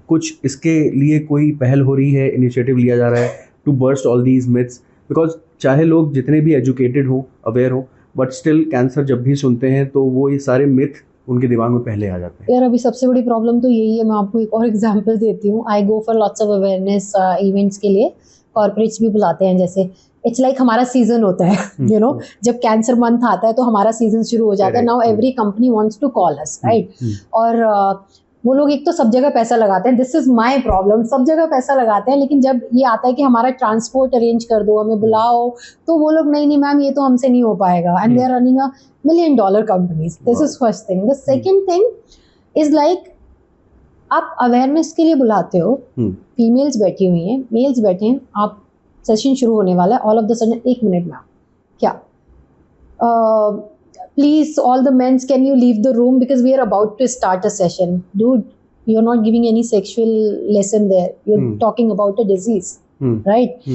कुछ इसके लिए कोई पहल हो रही है, इनिशिएटिव लिया जा रहा है to burst all these myths? Because चाहे लोग जितने भी एजुकेटेड हो, अवेयर हो, बट स्टिल कैंसर जब भी सुनते हैं तो वो ये सारे मिथ उनके दिमाग में पहले आ जाते हैं। यार अभी सबसे बड़ी प्रॉब्लम तो यही है। मैं आपको एक और एग्जांपल देती हूँ। I go for lots of awareness events के लिए, कॉर्पोरेट्स भी बुलाते हैं। जैसे इट्स लाइक हमारा सीजन होता है, यू नो, जब कैंसर मंथ आता है तो हमारा सीजन शुरू हो जाता है। Now every company wants to call us, right. और वो लोग एक तो सब जगह पैसा लगाते हैं, दिस इज माय प्रॉब्लम, सब जगह पैसा लगाते हैं, लेकिन जब ये आता है कि हमारा ट्रांसपोर्ट अरेंज कर दो, हमें बुलाओ, तो वो लोग नहीं मैम ये तो हमसे नहीं हो पाएगा, and they are running a $1 million companies. This is first thing. The second thing is like, आप अवेयरनेस के लिए बुलाते हो, फीमेल्स बैठी हुई हैं, मेल्स बैठे हैं, आप सेशन शुरू होने वाला है, all of the sudden 1 minute में क्या please all the men can you leave the room because we are about to start a session. Dude, you're not giving any sexual lesson there, you're talking about a disease, right?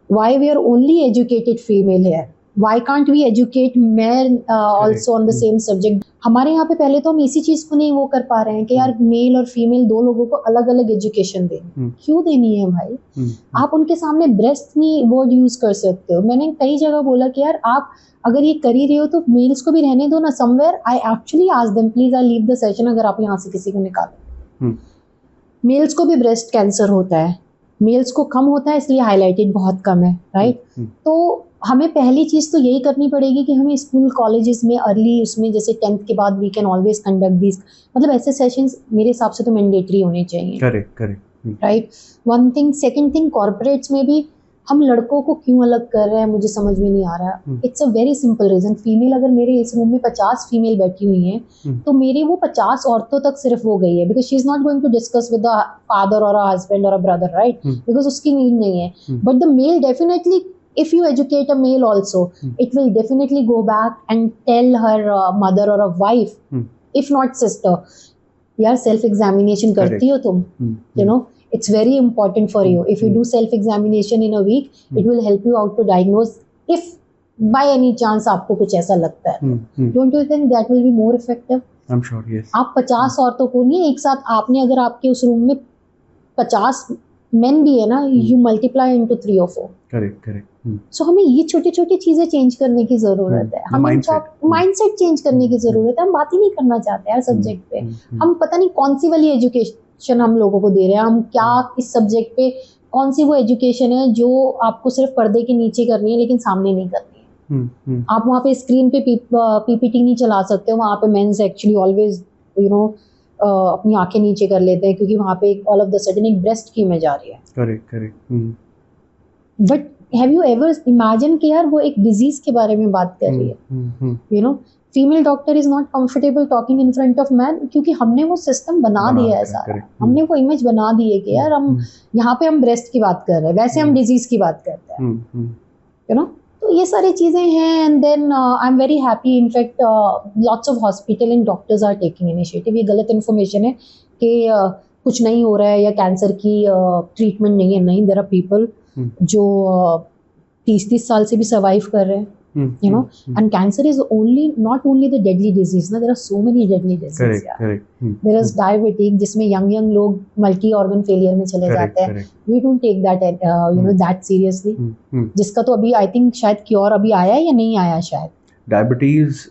Why we are only educated female here? Why can't we educate men also on the same subject? हमारे यहाँ पे पहले तो हम इसी चीज को नहीं वो कर पा रहे हैं कि यार मेल और फीमेल दो लोगों को अलग अलग एजुकेशन दें। क्यों देनी है भाई? आप उनके सामने ब्रेस्ट नहीं वर्ड यूज कर सकते हो। मैंने कई जगह बोला कि यार आप अगर ये कर ही रहे हो तो मेल्स को भी रहने दो ना। Somewhere I actually asked them please I leave the session, अगर आप यहाँ से किसी को निकालो। मेल्स को भी ब्रेस्ट कैंसर होता है, मेल्स को कम होता है इसलिए हाईलाइटेड बहुत कम है, राइट। तो हमें पहली चीज तो यही करनी पड़ेगी कि हमें स्कूल कॉलेजेस में अर्ली उसमें जैसे 10th के बाद we can always conduct this, मतलब ऐसे सेशंस मेरे हिसाब से तो मैंडेटरी होने चाहिए। Correct, right. One thing. Second thing, corporates में भी हम लड़कों को क्यों अलग कर रहे हैं मुझे समझ में नहीं आ रहा। It's a very simple reason. Female, अगर मेरे इस रूम में 50 फीमेल बैठी हुई हैं तो मेरी वो 50 औरतों तक सिर्फ वो गई है, because she is not going to discuss with the father और अ हस्बैंड और अ ब्रदर, राइट, बिकॉज उसकी नीड नहीं है। But the male definitely, if you educate a male also, it will definitely go back and tell her mother or a wife, if not sister, यार self examination करती हो तुम, you know, it's very important for you. If you do self examination in a week, it will help you out to diagnose if by any chance आपको कुछ ऐसा लगता है। Don't you think that will be more effective? I'm sure, yes. आप 50 औरतों को नहीं एक साथ, आपने अगर आपके उस रूम में 50 मेन भी है ना, you multiply into 3 or 4. Correct. सो हमें ये छोटी छोटी चीजें चेंज करने की जरूरत है। हमें माइंडसेट चेंज करने की जरूरत है। हम बात ही नहीं करना चाहते यार सब्जेक्ट पे। हम पता नहीं कौन सी वाली एजुकेशन हम लोगों को दे रहे हैं। हम क्या इस सब्जेक्ट पे कौन सी वो एजुकेशन है जो आपको सिर्फ पर्दे के नीचे करनी है लेकिन सामने नहीं करनी है। आप वहाँ पे स्क्रीन पे पीपीटी नहीं चला सकते हो। वहाँ पे mens actually always you know अपनी आंखें नीचे कर लेते हैं क्योंकि वहाँ पे ऑल ऑफ द सडन एक ब्रेस्ट की इमेज आ रही है। Correct. But have you ever imagine कि यार वो एक डिजीज के बारे में बात कर रही है, you no, female doctor is not comfortable talking in front of man क्योंकि हमने वो सिस्टम बना दिया है सारा। हमने वो इमेज बना दी है कि यार हम यहाँ पे हम ब्रेस्ट की बात कर रहे हैं, वैसे हम डिजीज की बात करते हैं, यू नो। तो ये सारी चीजें हैं। And then I am very happy, in fact lots of hospital and doctors are taking initiative. ये गलत इन्फॉर्मेशन है कि कुछ नहीं हो रहा है या कैंसर की ट्रीटमेंट नहीं है। नहीं, देयर आर पीपल जो 30 साल से भी सर्वाइव कर रहे हैं, you know. And cancer is not only the deadly disease, ना, there are so many deadly diseases. Correct. There is diabetic, जिसमें young लोग multi organ failure में चले जाते हैं. We don't take that that seriously. जिसका तो अभी I think शायद क्योर अभी आया है या नहीं आया शायद. Diabetes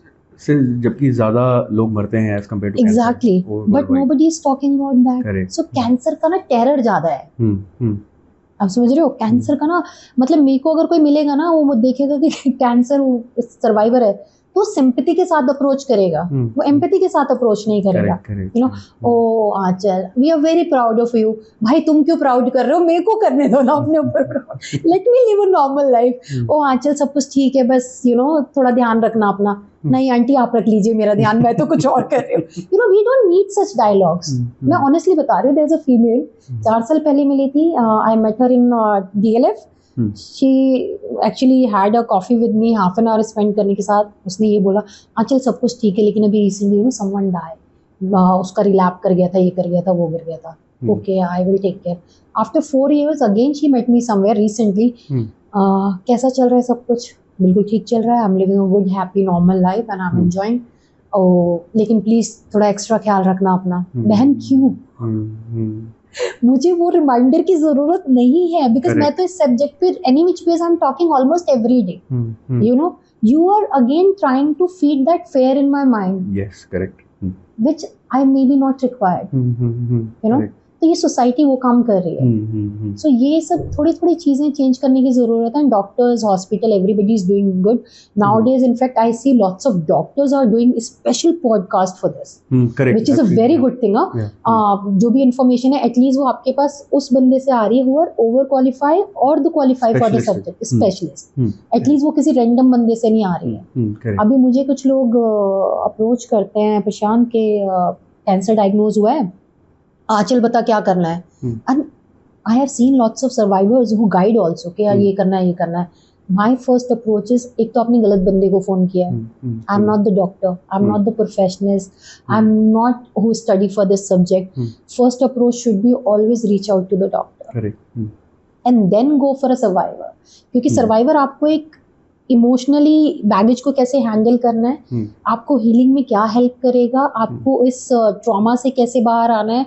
से जबकि ज्यादा लोग मरते हैं as compared to exactly cancer. But nobody is talking about that. Correct. So cancer का ना terror ज्यादा है. आप समझ रहे हो, कैंसर का ना मतलब मेरे को अगर कोई मिलेगा ना वो देखेगा कि कैंसर सर्वाइवर है तो सिंपैथी के साथ अप्रोच करेगा, वो एम्पैथी के साथ अप्रोच नहीं करेगा. You know, oh Aanchal we are very proud of you. भाई तुम क्यों प्राउड कर रहे हो, मेरे को करने दो ना अपने ऊपर proud. Let me live a normal life. Oh Aanchal सब कुछ ठीक है, बस थोड़ा ध्यान रखना अपना. नहीं आंटी आप रख लीजिए मेरा ध्यान, मैं तो कुछ और कर रही हूँ. We don't need such dialogues. मैं ऑनेस्टली बता रही हूँ, देयर इज अ फीमेल 4 साल पहले मिली थी. I met her in DLF. She actually had a coffee with me, half an hour spend करने के साथ. उसने ये बोला आंचल सब कुछ ठीक है लेकिन अभी रिसेंटली someone died. उसका रिलैप कर गया था, ये कर गया था, वो कर गया था. Okay, I will take care. After 4 years again she met me somewhere recently. कैसा चल रहा है सब कुछ? बिल्कुल ठीक चल रहा है. I'm living a good happy normal life and I'm enjoying. लेकिन प्लीज थोड़ा एक्स्ट्रा ख्याल रखना अपना. बहन क्यों? मुझे वो रिमाइंडर की जरूरत नहीं है बिकॉज मैं तो इस सब्जेक्ट पे any which ways I am talking almost every day. You are again trying to feed that fear in my mind. Yes correct. Which I may be not required. तो ये सोसाइटी वो काम कर रही है. सो ये सब थोड़ी थोड़ी चीजें चेंज करने की जरूरत है. Doctors, hospital, everybody is doing good nowadays. In fact I see lots of doctors are doing special podcast for this, which is a very good thing. जो भी इंफॉर्मेशन है एटलीस्ट वो आपके पास उस बंदे से आ रही है हु आर ओवर क्वालिफाई और the qualify for the subject, specialist. At least वो किसी रैंडम बंदे से नहीं आ रही है. अभी मुझे कुछ लोग अप्रोच करते हैं, प्रशांत के कैंसर डायग्नोज हुआ है, आंचल बता क्या करना है. And I have seen lots of survivors who guide also कि यार ये करना है, ये करना है. माय फर्स्ट अप्रोच इज, एक तो आपने गलत बंदे को फोन किया है. I am not the doctor, I am not the professionalist, I am not who study for this subject. First approach should be always reach out to the doctor and then go for a survivor. क्योंकि survivor आपको एक emotionally baggage को कैसे handle करना है, आपको healing में क्या हेल्प करेगा, आपको इस ट्रॉमा से कैसे बाहर आना है,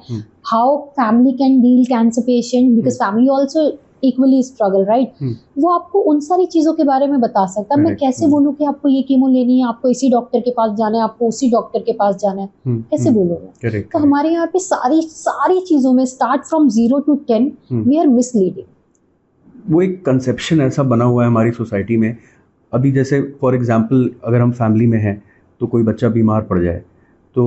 how family can deal cancer patient because family also equally struggle, right. वो आपको उन सारी चीजों के बारे में बता सकता है. मैं कैसे बोलूँ कि आपको ये कीमो लेनी है, आपको इसी डॉक्टर के पास जाना है, आपको उसी डॉक्टर के पास जाना है, कैसे बोलूँगा. तो हमारे यहाँ पे सारी चीजों में start from 0 to 10 we are misleading. वो एक कंसेप्शन ऐसा बना हुआ है हमारी सोसाइटी में. अभी जैसे फॉर एग्जांपल अगर हम फैमिली में हैं तो कोई बच्चा बीमार पड़ जाए तो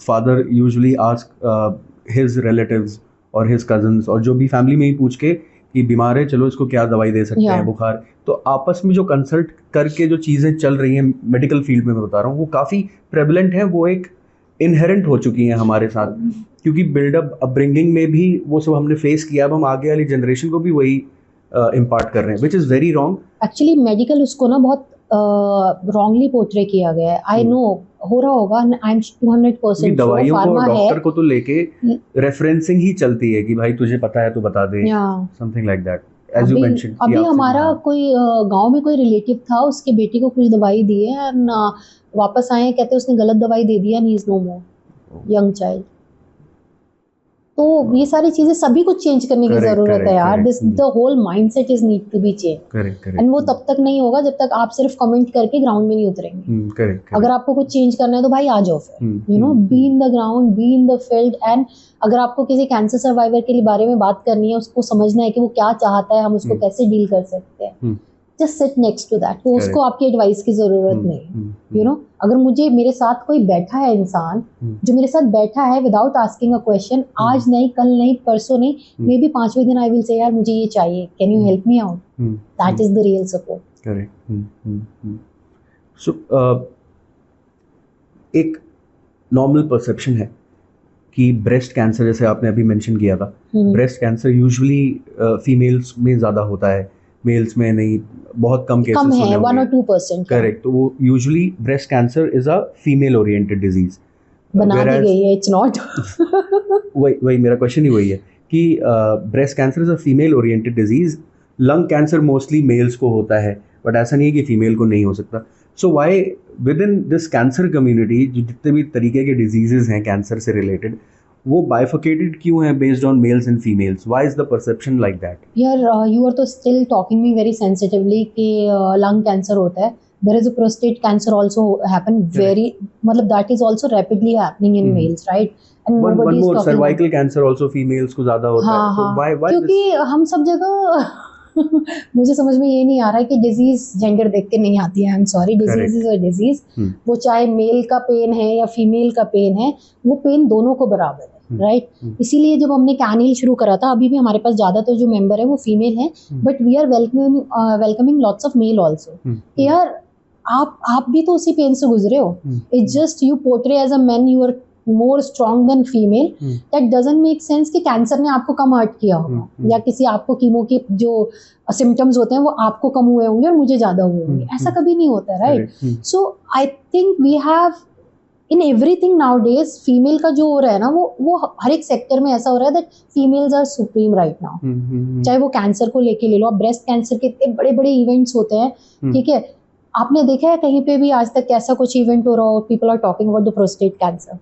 father usually ask his relatives और हिज कजन्स और जो भी फैमिली में ही पूछ के कि बीमार है, चलो इसको क्या दवाई दे सकते हैं, बुखार. तो आपस में जो कंसल्ट करके जो चीज़ें चल रही हैं मेडिकल फील्ड में मैं बता रहा हूँ, वो काफ़ी प्रेवलेंट है, वो एक इनहेरेंट हो चुकी हैं हमारे साथ. क्योंकि बिल्डअप अपब्रिंगिंग में भी वो सब हमने फेस किया. अब हम आगे वाली जनरेशन को भी वही इम्पार्ट कर रहे हैं, which is very wrong. Actually medical उसको ना बहुत रॉन्गली पोर्ट्रे किया गया है. आई नो हो रहा होगा, आई एम 200% दवाइयों को डॉक्टर को तो लेके रेफरेंसिंग ही चलती है कि भाई तुझे पता है तो बता दे, something like that. As you mention, अभी हमारा कोई गांव में कोई रिलेटिव था, उसके बेटे को कुछ दवाई दी है एंड वापस आए हैं, कहते उसने गलत दवाई दे दिया, knee is no more young child. तो ये सारी चीजें सभी कुछ चेंज करने की जरूरत है यार. This the whole mindset is need to be change and वो तब तक नहीं होगा जब तक आप सिर्फ कमेंट करके ग्राउंड में नहीं उतरेंगे. अगर आपको कुछ चेंज करना है तो भाई आ जाओ फिर, you know, be in the ground, be in the field. And अगर आपको किसी कैंसर सर्वाइवर के बारे में बात करनी है, उसको समझना है कि वो क्या चाहता है, हम उसको कैसे डील कर सकते हैं, just sit next to that. तो उसको आपकी एडवाइस की जरूरत नहीं, यू नो. अगर मेरे साथ कोई बैठा है इंसान जो मेरे साथ बैठा है विदाउट आस्किंग अ क्वेश्चन, आज नहीं, कल नहीं, परसों नहीं, मे बी 5वें दिन आई विल से यार मुझे ये चाहिए, can you help me out. That is the real support. Correct. So एक नॉर्मल परसेप्शन है कि ब्रेस्ट कैंसर, जैसे आपने अभी मेंशन किया था, ब्रेस्ट कैंसर यूजुअली फीमेल्स में ज़्यादा होता है, मेल्स में नहीं, बहुत कम केसेस कम है, 1 or 2%. करेक्ट. तो वो usually breast cancer is a female oriented disease बना दी गई है, इट्स नॉट. वही मेरा क्वेश्चन ही वही है कि breast cancer is a female oriented disease lung cancer mostly males को होता है, बट ऐसा नहीं है कि फीमेल को नहीं हो सकता. So why with in this cancer community जो जितने भी तरीके के डिजीजेस हैं कैंसर से रिलेटेड, वो बाइफिकेटेड क्यों है based on mails and females? Why is the perception like that? यार यू आर तो still talking me very sensitively कि लंग कैंसर होता है. There is a prostate cancer also happen very, मतलब that is also rapidly happening in males, right? And one nobody is more talking cervical cancer also females को ज़्यादा होता है. तो why क्योंकि हम सब जगह मुझे समझ में ये नहीं आ रहा है कि डिजीज जेंडर देख के नहीं आती है. I am sorry, disease is a disease. वो चाहे मेल का पेन है या फीमेल का पेन है, वो पेन दोनों को बराबर है, राइट? इसीलिए जब हमने कैनिल शुरू करा था, अभी भी हमारे पास ज़्यादातर जो मेंबर है वो फीमेल है, but we are welcoming lots of male also. यार आप भी तो उसी पेन से गुजरे हो. It's just you portray as a man, you are more strong than female. That doesn't make sense कि कैंसर ने आपको कम हर्ट किया होगा या किसी आपको कीमो के जो सिम्टम्स होते हैं वो आपको कम हुए होंगे और मुझे ज्यादा हुए होंगे. ऐसा कभी नहीं होता, right? So I think we have in everything nowadays, female का जो हो रहा है ना, वो हर एक सेक्टर में ऐसा हो रहा है that females are supreme right now. चाहे वो कैंसर को लेके ले लो, आप ब्रेस्ट कैंसर के इतने बड़े बड़े इवेंट्स होते हैं, ठीक है? आपने देखा है कहीं पे भी आज तक कैसा कुछ इवेंट हो रहा हो, people are talking about the prostate cancer?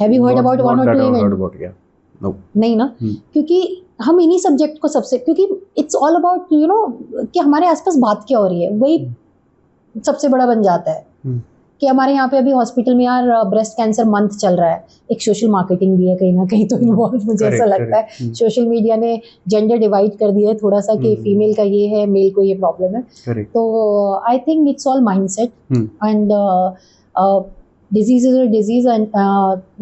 Have you heard about one और टू इवेंट? नहीं ना, क्योंकि हम इन्हीं सब्जेक्ट को सबसे, क्योंकि it's all about you know कि हमारे आसपास बात क्या हो रही है, वही सबसे बड़ा बन जाता है. कि हमारे यहाँ पे अभी हॉस्पिटल में यार ब्रेस्ट कैंसर मंथ चल रहा है, एक सोशल मार्केटिंग भी है कहीं ना कहीं तो इन्वॉल्व. मुझे ऐसा लगता है सोशल मीडिया ने जेंडर डिवाइड कर दिया है थोड़ा सा कि फीमेल का ये है, मेल को ये प्रॉब्लम है. तो I think it's all mindset and disease is a disease. And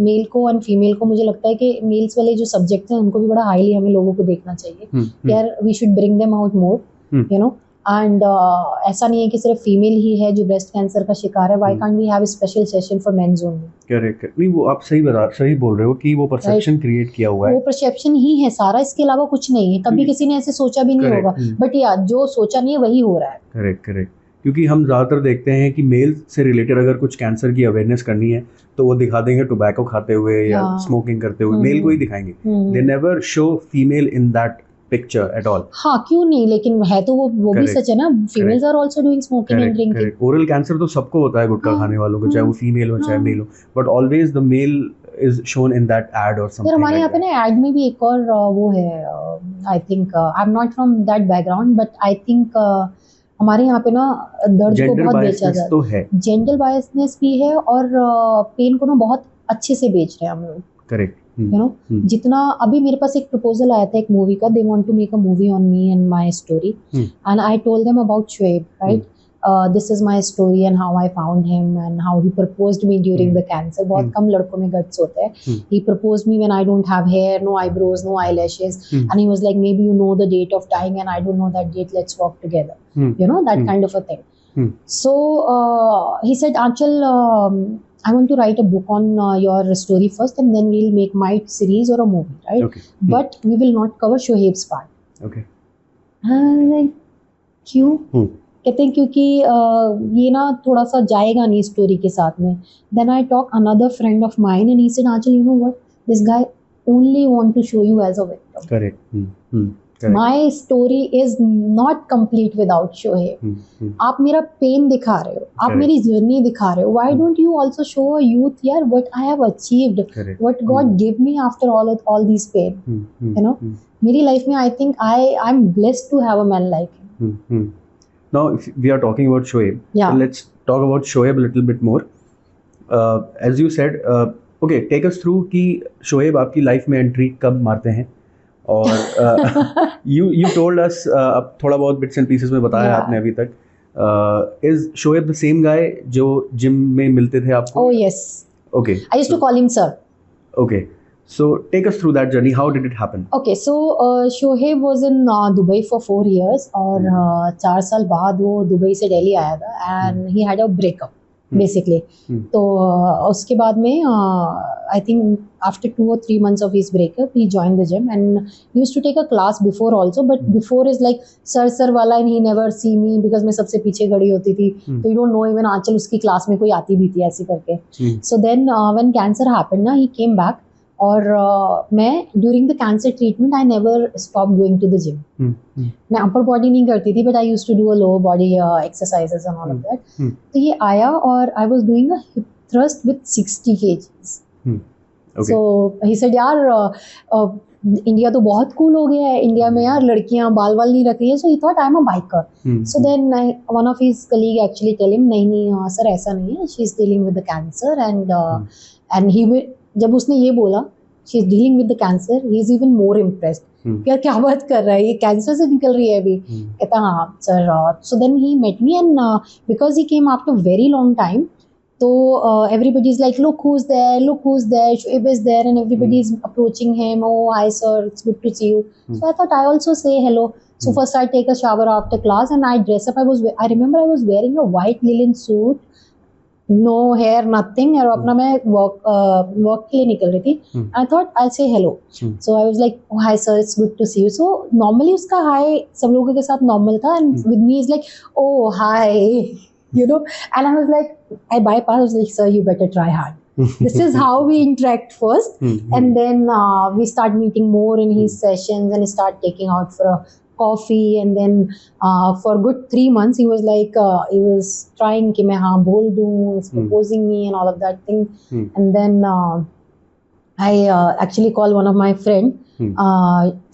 male को एंड फीमेल को, मुझे लगता है कि मेल्स वाले जो सब्जेक्ट हैं उनको भी बड़ा हाईली हमें लोगों को देखना चाहिए. यार we should bring them out more, you know. And ऐसा नहीं है कि सिर्फ फीमेल ही है जो ब्रेस्ट कैंसर का शिकार है. Why can't we have a special session for mens only? Correct. नहीं, वो आप सही बोल रहे हो कि वो परसेप्शन क्रिएट किया हुआ है. वो परसेप्शन ही है सारा, इसके अलावा कुछ नहीं है. कभी किसी ने ऐसे सोचा भी नहीं होगा, बट यार जो सोचा नहीं है वही हो रहा है. करेक्ट. क्योंकि हम ज़्यादातर देखते हैं कि मेल से रिलेटेड अगर कुछ कैंसर की अवेयरनेस करनी है तो वो दिखा देंगे टोबैको खाते हुए या स्मोकिंग करते हुए, मेल को ही दिखाएंगे. They never show female in that picture at all. हाँ, क्यों नहीं, लेकिन है तो वो भी सच है ना. Females are also doing smoking and drinking. Oral cancer तो सबको होता है, गुटखा खाने वालों को, चाहे वो फीमेल हो चाहे मेल हो, but always the male is shown in that ad और समथिंग. हमारे यहाँ पे ना एड में भी एक और वो है, I think I am not from that background, but I think हमारे यहाँ पे ना दर्द को बहुत बेचा जाता है. तो है जेंडर बायसनेस भी है और पेन को ना बहुत अच्छे से बेच रहे हैं हम लोग. करेक्ट. यू नो, जितना अभी मेरे पास एक प्रपोजल आया था एक मूवी का. They want to make a movie on me and my story, and I told them about Shoaib, right? This is my story and how I found him and how he proposed me during the cancer. बहुत कम लड़कों में guts होते हैं. He proposed me when I don't have hair, no eyebrows, no eyelashes, and he was like, maybe you know the date of dying and I don't know that date, let's walk together, you know, that kind of a thing. So he said, Aanchal, I want to write a book on your story first, and then we'll make my series or a movie, right? Okay. But we will not cover Shoaib's part. Okay. Like, क्यों? कहते हैं क्योंकि ये ना थोड़ा सा जाएगा नहीं स्टोरी के साथ में. Then I talk another friend of mine and he said, Aanchal, you know what? This guy only want to show you as a victim. Correct. My story is not complete without Shoaib. आप मेरा pen दिखा रहे हो, आप मेरी journey दिखा रहे हो. Why don't you also show a youth यार what I have achieved, what God gave me after all these pain, you know? मेरी लाइफ में I think I'm blessed to have a man like him. Now if we are talking about Shoaib, so let's talk about Shoaib a little bit more. As you said, okay, take us through कि Shoaib आपकी life में entry कब मारते हैं. और you told us अब थोड़ा बहुत bits and pieces में बताया आपने अभी तक. Is Shoaib the same guy जो जिम में मिलते थे आपको? Oh yes. Okay. I used to call him sir. Okay. So take us through that journey. How did it happen? Okay, so Shoaib was in Dubai for 4 years और 4 साल बाद वो Dubai से दिल्ली आया था and he had a breakup basically. तो उसके बाद में I think after 2 or 3 months of his breakup he joined the gym and he used to take a class before also, but before is like sir वाला and he never see me because मैं सबसे पीछे खड़ी होती थी. तो you don't know even Aanchal उसकी class में कोई आती भी थी ऐसे करके. So then when cancer happened ना, he came back और मैं during the cancer treatment I never stop going to the gym. मैं अपर बॉडी नहीं करती थी, but I used to do a lower body exercises and all of that. तो ये आया और I was doing a hip thrust with 60 kgs. So he said यार India तो बहुत कूल हो गया है, इंडिया में यार लड़कियां बाल वाल नहीं रख रही है. So he thought I am a biker. So then one of his colleague actually tell him नहीं सर ऐसा नहीं है, she is dealing with the cancer. And he जब उसने ये बोला she is dealing with the cancer, he is even more impressed. यार क्या बात कर रहा है, ये कैंसर से निकल रही है अभी. कहता हाँ sir. So then he met me and because he came after very long time. So everybody is like, look who's there, Shoaib is there, and everybody is approaching him. Oh, hi sir, it's good to see you. So I thought I also say hello. So first I take a shower after class and I dress up. I remember I was wearing a white linen suit, no hair, nothing. और अपना मैं walk के लिए निकल रही थी. I thought I'll say hello. So I was like, oh, hi sir, it's good to see you. So normally उसका hi सब लोगों के साथ normal था, and with me is like, oh hi. You know, and I was like, I bypassed. I was like, sir, you better try hard. This is how we interact first, and then we start meeting more in his sessions, and start taking out for a coffee. And then for good 3 months, he was like, he was trying कि मैं हाँ बोल दूँ, proposing me and all of that thing. And then I actually called one of my friend,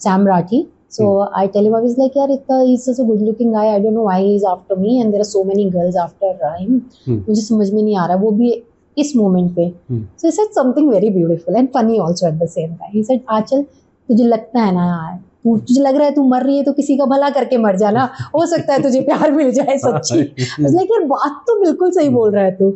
Sam Rathi. So I tell him, I was like, यार इतना he's such a good looking guy, I don't know why he's after me and there are so many girls after him. मुझे समझ में नहीं आ रहा, वो भी इस moment पे. So he said something very beautiful and funny also at the same time. He said, आंचल तुझे लगता है ना यार, तुझे लग रहा है तू मर रही है तो किसी का भला करके मर जाना, हो सकता है तुझे प्यार मिल जाए सच्ची. I was like, यार बात तो बिल्कुल सही बोल रहा है तू.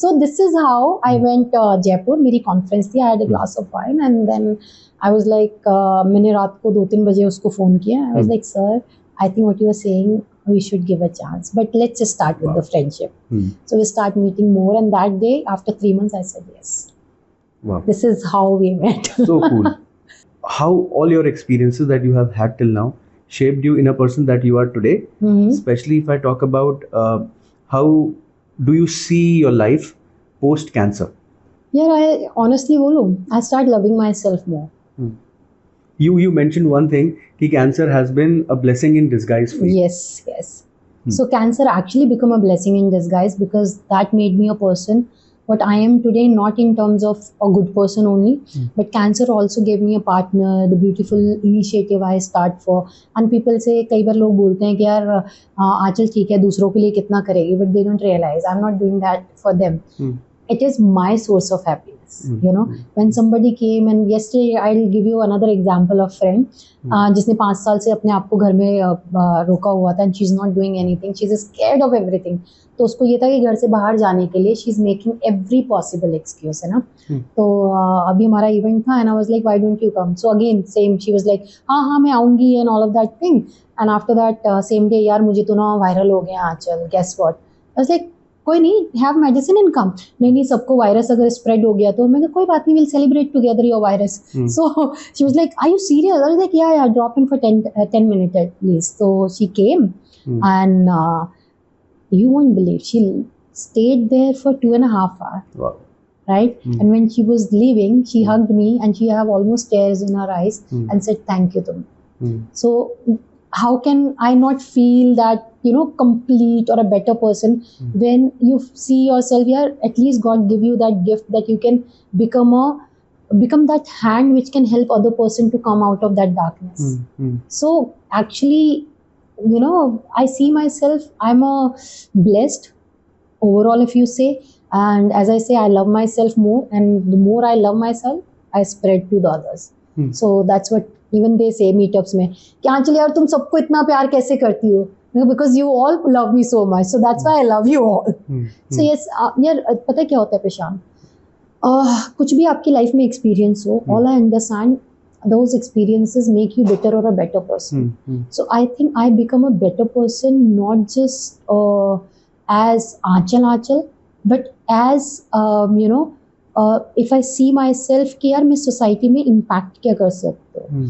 So this is how I went Jaipur. मेरी कॉन्फ्रेंस थी, I had a glass of wine and then I was like, मैंने रात को 2-3 बजे उसको फ़ोन किया. I was like, sir, I think what you are saying, we should give a chance, but let's just start with the friendship. So we start meeting more, and that day, after 3 months, I said yes. Wow. This is how we met. So cool. How all your experiences that you have had till now shaped you in a person that you are today? Especially if I talk about how do you see your life post cancer? Yeah, I honestly बोलूँ, I start loving myself more. You mentioned one thing, that cancer has been a blessing in disguise for you. Yes. So cancer actually become a blessing in disguise because that made me a person what I am today, not in terms of a good person only, but cancer also gave me a partner, the beautiful initiative I start for. And people say, कई बार लोग बोलते हैं कि यार आंचल ठीक है दूसरों के लिए कितना करेगी, but they don't realize I'm not doing that for them. It is my source of happiness. You know, when somebody came, and yesterday I'll give you another example of friend जिसने 5 साल से अपने आप को घर में रोका हुआ था, and she's not doing anything, she's scared of everything. तो उसको ये था कि घर से बाहर जाने के लिए she's making every possible excuse, है ना. तो अभी हमारा इवेंट था and I was like, why don't you come? So again same, she was like हाँ मैं आऊँगी and all of that thing. And after that same day, यार मुझे तो ना वायरल हो गया आंचल, guess what? I was like, कोई नहीं, हैव मेडिसिन एंड कम. नहीं सबको वायरस अगर स्प्रेड हो गया तो मैं कोई बात नहीं, will celebrate together your virus. So she was like, are you serious? I was like, ya drop in for 10 minutes at least. So she came and you won't believe, she stayed there for 2.5 hours. Wow. Right? And when she was leaving, she hugged me and she have almost tears in her eyes and said thank you to me. So how can I not feel that, you know, complete or a better person when you see yourself here? At least God give you that gift that you can become that hand which can help other person to come out of that darkness. So actually, you know, I see myself, I'm a blessed overall, if you say. And as I say, I love myself more, and the more I love myself, I spread to the others. So that's what even they say meetups में कि आंचल यार तुम सबको इतना प्यार कैसे करती हो? Because you all love me so much, so that's why I love you all. So yes, यार पता क्या होता है पेशान, कुछ भी आपकी लाइफ में एक्सपीरियंस हो, all I understand, those experiences make you better or a better person. So I think I become a better person not just as Aanchal, but as you know, if I see myself कि यार मैं society में impact क्या कर सकती हूँ.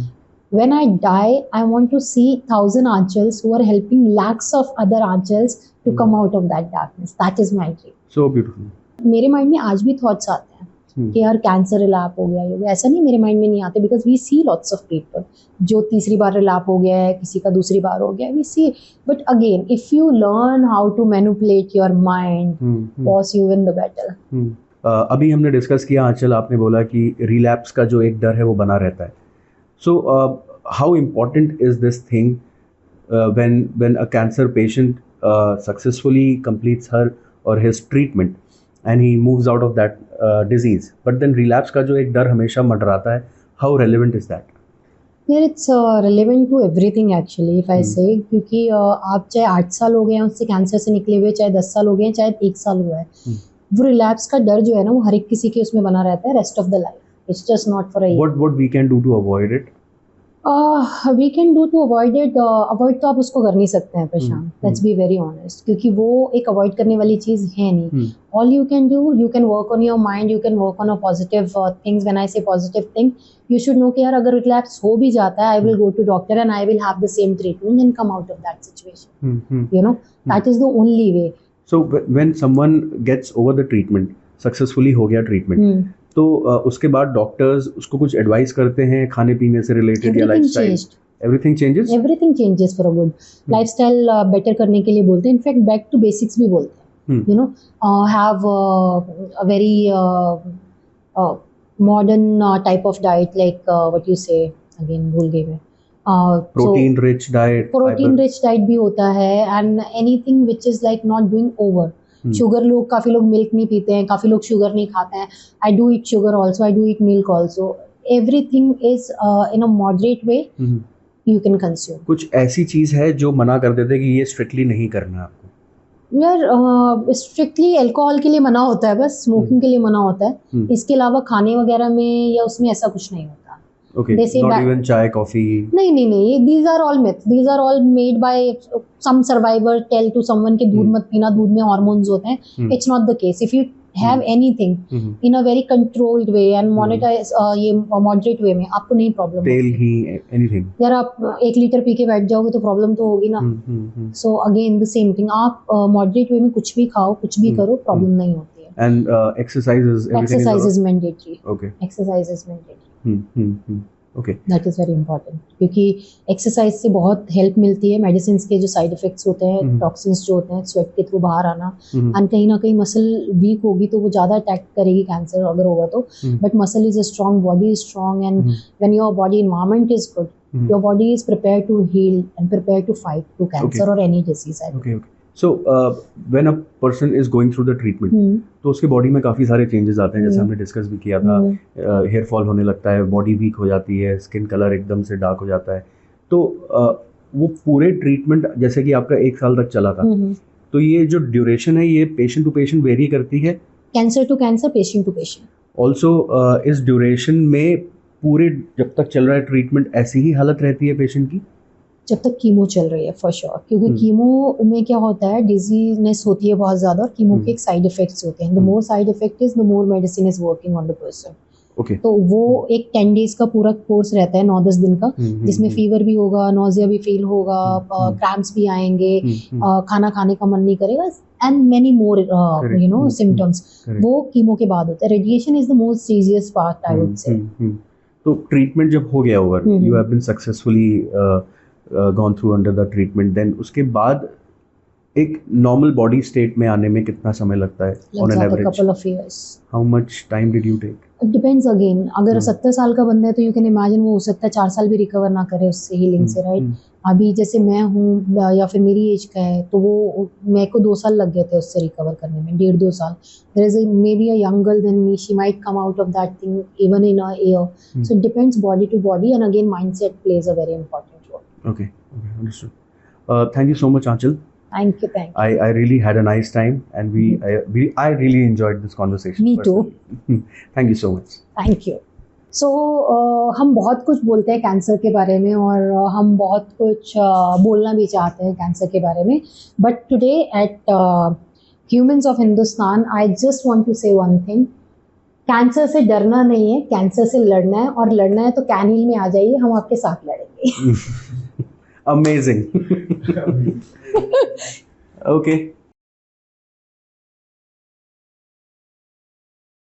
When I die, I want to see 1,000 Aanchals who are helping lakhs of other Aanchals to come out of that darkness. That is my dream. So beautiful. मेरे mind में आज भी थॉट्स आते हैं कि यार कैंसर रिलैप हो गया, ये हो गया, ऐसा नहीं मेरे माइंड में नहीं आते, because we see lots of people जो तीसरी बार रिलैप हो गया है, किसी का दूसरी बार हो गया, we see. But again if you learn how to manipulate your mind, boss, you win the battle. अभी हमने डिस्कस किया आंचल, आपने बोला कि रिलैप्स का जो एक डर है वो बना रहता है. So how important is this thing when a cancer patient successfully completes her or his treatment and he moves out of that disease, but then relapse का जो एक डर हमेशा मंडराता है, how relevant is that? यार it's relevant to everything actually, if I say, क्योंकि आप चाहे 8 साल हो गए हैं उससे कैंसर से निकले हुए, चाहे 10 साल हो गए हैं, चाहे 1 साल हुआ है, वो रिलैप्स का डर जो है ना वो हर एक किसी के उसमें बना रहता है rest of the life. It's just not for a year. What we can do to avoid it? We can do to avoid it. Avoid तो आप उसको कर नहीं सकते हैं Prashant, let's be very honest, क्योंकि वो एक अवॉइड करने वाली चीज़ है नहीं. All you can do, you can work on your mind, you can work on a positive things. When I say positive thing, you should know कि यार अगर रिलैप्स हो भी जाता है, I will go to doctor and I will have the same treatment and come out of that situation. You know, that is the only way. So when someone gets over the treatment, successfully हो गया treatment, तो उसके बाद doctors उसको कुछ advice करते हैं खाने पीने से रिलेटेड या lifestyle? Everything changes? Everything changes for a good. Lifestyle better करने के लिए बोलते हैं. इनफैक्ट बैक टू बेसिक्स भी बोलते हैं. You know, have a very modern type of diet, like what you say again, भूल गई मैं. Protein rich diet. Protein rich diet भी होता है, and anything which is like not doing over. Sugar, लोग काफ़ी लोग मिल्क नहीं पीते हैं, काफ़ी लोग शुगर नहीं खाते हैं. I do eat sugar also, I do eat milk also. Everything is in a moderate way you can consume. कुछ ऐसी चीज़ है जो मना कर देते हैं कि ये स्ट्रिक्टली नहीं करना आपको? यार स्ट्रिक्टली अल्कोहल के लिए मना होता है, बस स्मोकिंग के लिए मना होता है. इसके अलावा खाने वगैरह में या उसमें ऐसा कुछ नहीं होता. Okay, not even chai, coffee. नहीं. These are all myths. These are all made by some survivor tell to someone कि दूध मत पीना, दूध में hormones होते हैं. It's not the case. If you have anything in a very controlled way and monetize ये moderate way में, आपको नहीं problem. तेल ही anything. यार आप 1 लीटर पी के बैठ जाओगे तो problem तो होगी ना. So again the same thing. आप moderate way में कुछ भी खाओ, कुछ भी करो, problem नहीं होती है. And exercise is mandatory. Okay. Exercise is mandatory. Okay. That is very important, क्योंकि एक्सरसाइज से बहुत हेल्प मिलती है. मेडिसिन के जो साइड इफेक्ट्स होते हैं, टॉक्सिन्स जो होते हैं स्वेट के थ्रू बाहर आना, एंड कहीं ना कहीं मसल वीक होगी तो वो ज़्यादा अटैक करेगी कैंसर अगर होगा तो. But muscle is a strong, body is strong, and when your body environment is good, your body is prepare to heal and prepare to fight to cancer और any disease. So when a person is going through the treatment, तो उसके body में काफ़ी सारे changes आते हैं, जैसे हमने डिस्कस भी किया था. हेयर फॉल होने लगता है, बॉडी वीक हो जाती है, स्किन कलर एकदम से डार्क हो जाता है. तो वो पूरे ट्रीटमेंट जैसे कि आपका 1 साल तक चला था, तो ये जो ड्यूरेशन है ये पेशेंट टू पेशेंट वेरी करती है? Cancer to cancer, patient to patient. Also इस ड्यूरेशन में पूरे जब तक चल रहा है ट्रीटमेंट ऐसी ही हालत रहती है पेशेंट की? जब तक कीमो चल रही है फॉर श्योर, क्योंकि कीमो में क्या होता है, डिजीजनेस होती है बहुत ज़्यादा, और कीमो के एक साइड इफेक्ट्स होते हैं. The more side effect is the more medicine is working on the person. तो वो एक 10 डेज का पूरा कोर्स रहता है, 9-10 दिन का, जिसमें फीवर भी होगा, नोजिया भी फील होगा, क्रैम्प्स भी आएंगे, खाना खाने का मन नहीं करेगा, and many more you know symptoms. वो कीमो के बाद होता है. Radiation is the most serious part, I would say. तो ट्रीटमेंट जब हो गया over, you have been successfully gone through under the treatment, then उसके बाद एक नॉर्मल बॉडी स्टेट में आने में कितना समय लगता है on an average? couple of years. How much time did you take? It depends again. अगर 70 साल का बंदा है तो you can imagine वो हो सकता है 4 साल भी रिकवर ना करे उससे हीलिंग से, राइट? अभी जैसे मैं हूँ या फिर मेरी एज का है तो वो मेरे को 2 साल लग गए थे उससे रिकवर करने में, 1.5-2 साल. There is maybe a young girl than me, she might come out of that thing even in a year. So it depends body to body, and again mindset plays a very important role. Okay, understood. Thank you so much, Aanchal. Thank you. I really had a nice time, and I really enjoyed this conversation. Me too. Thank you so much. Thank you. So हम बहुत कुछ बोलते हैं cancer के बारे में, और हम बहुत कुछ बोलना भी चाहते हैं कैंसर के बारे में. But today at humans of Hindustan, I just want to say one thing. Cancer से डरना नहीं है, कैंसर से लड़ना है, और लड़ना है तो कैन हिल में आ जाइए, हम आपके साथ लड़ेंगे. Amazing. Okay.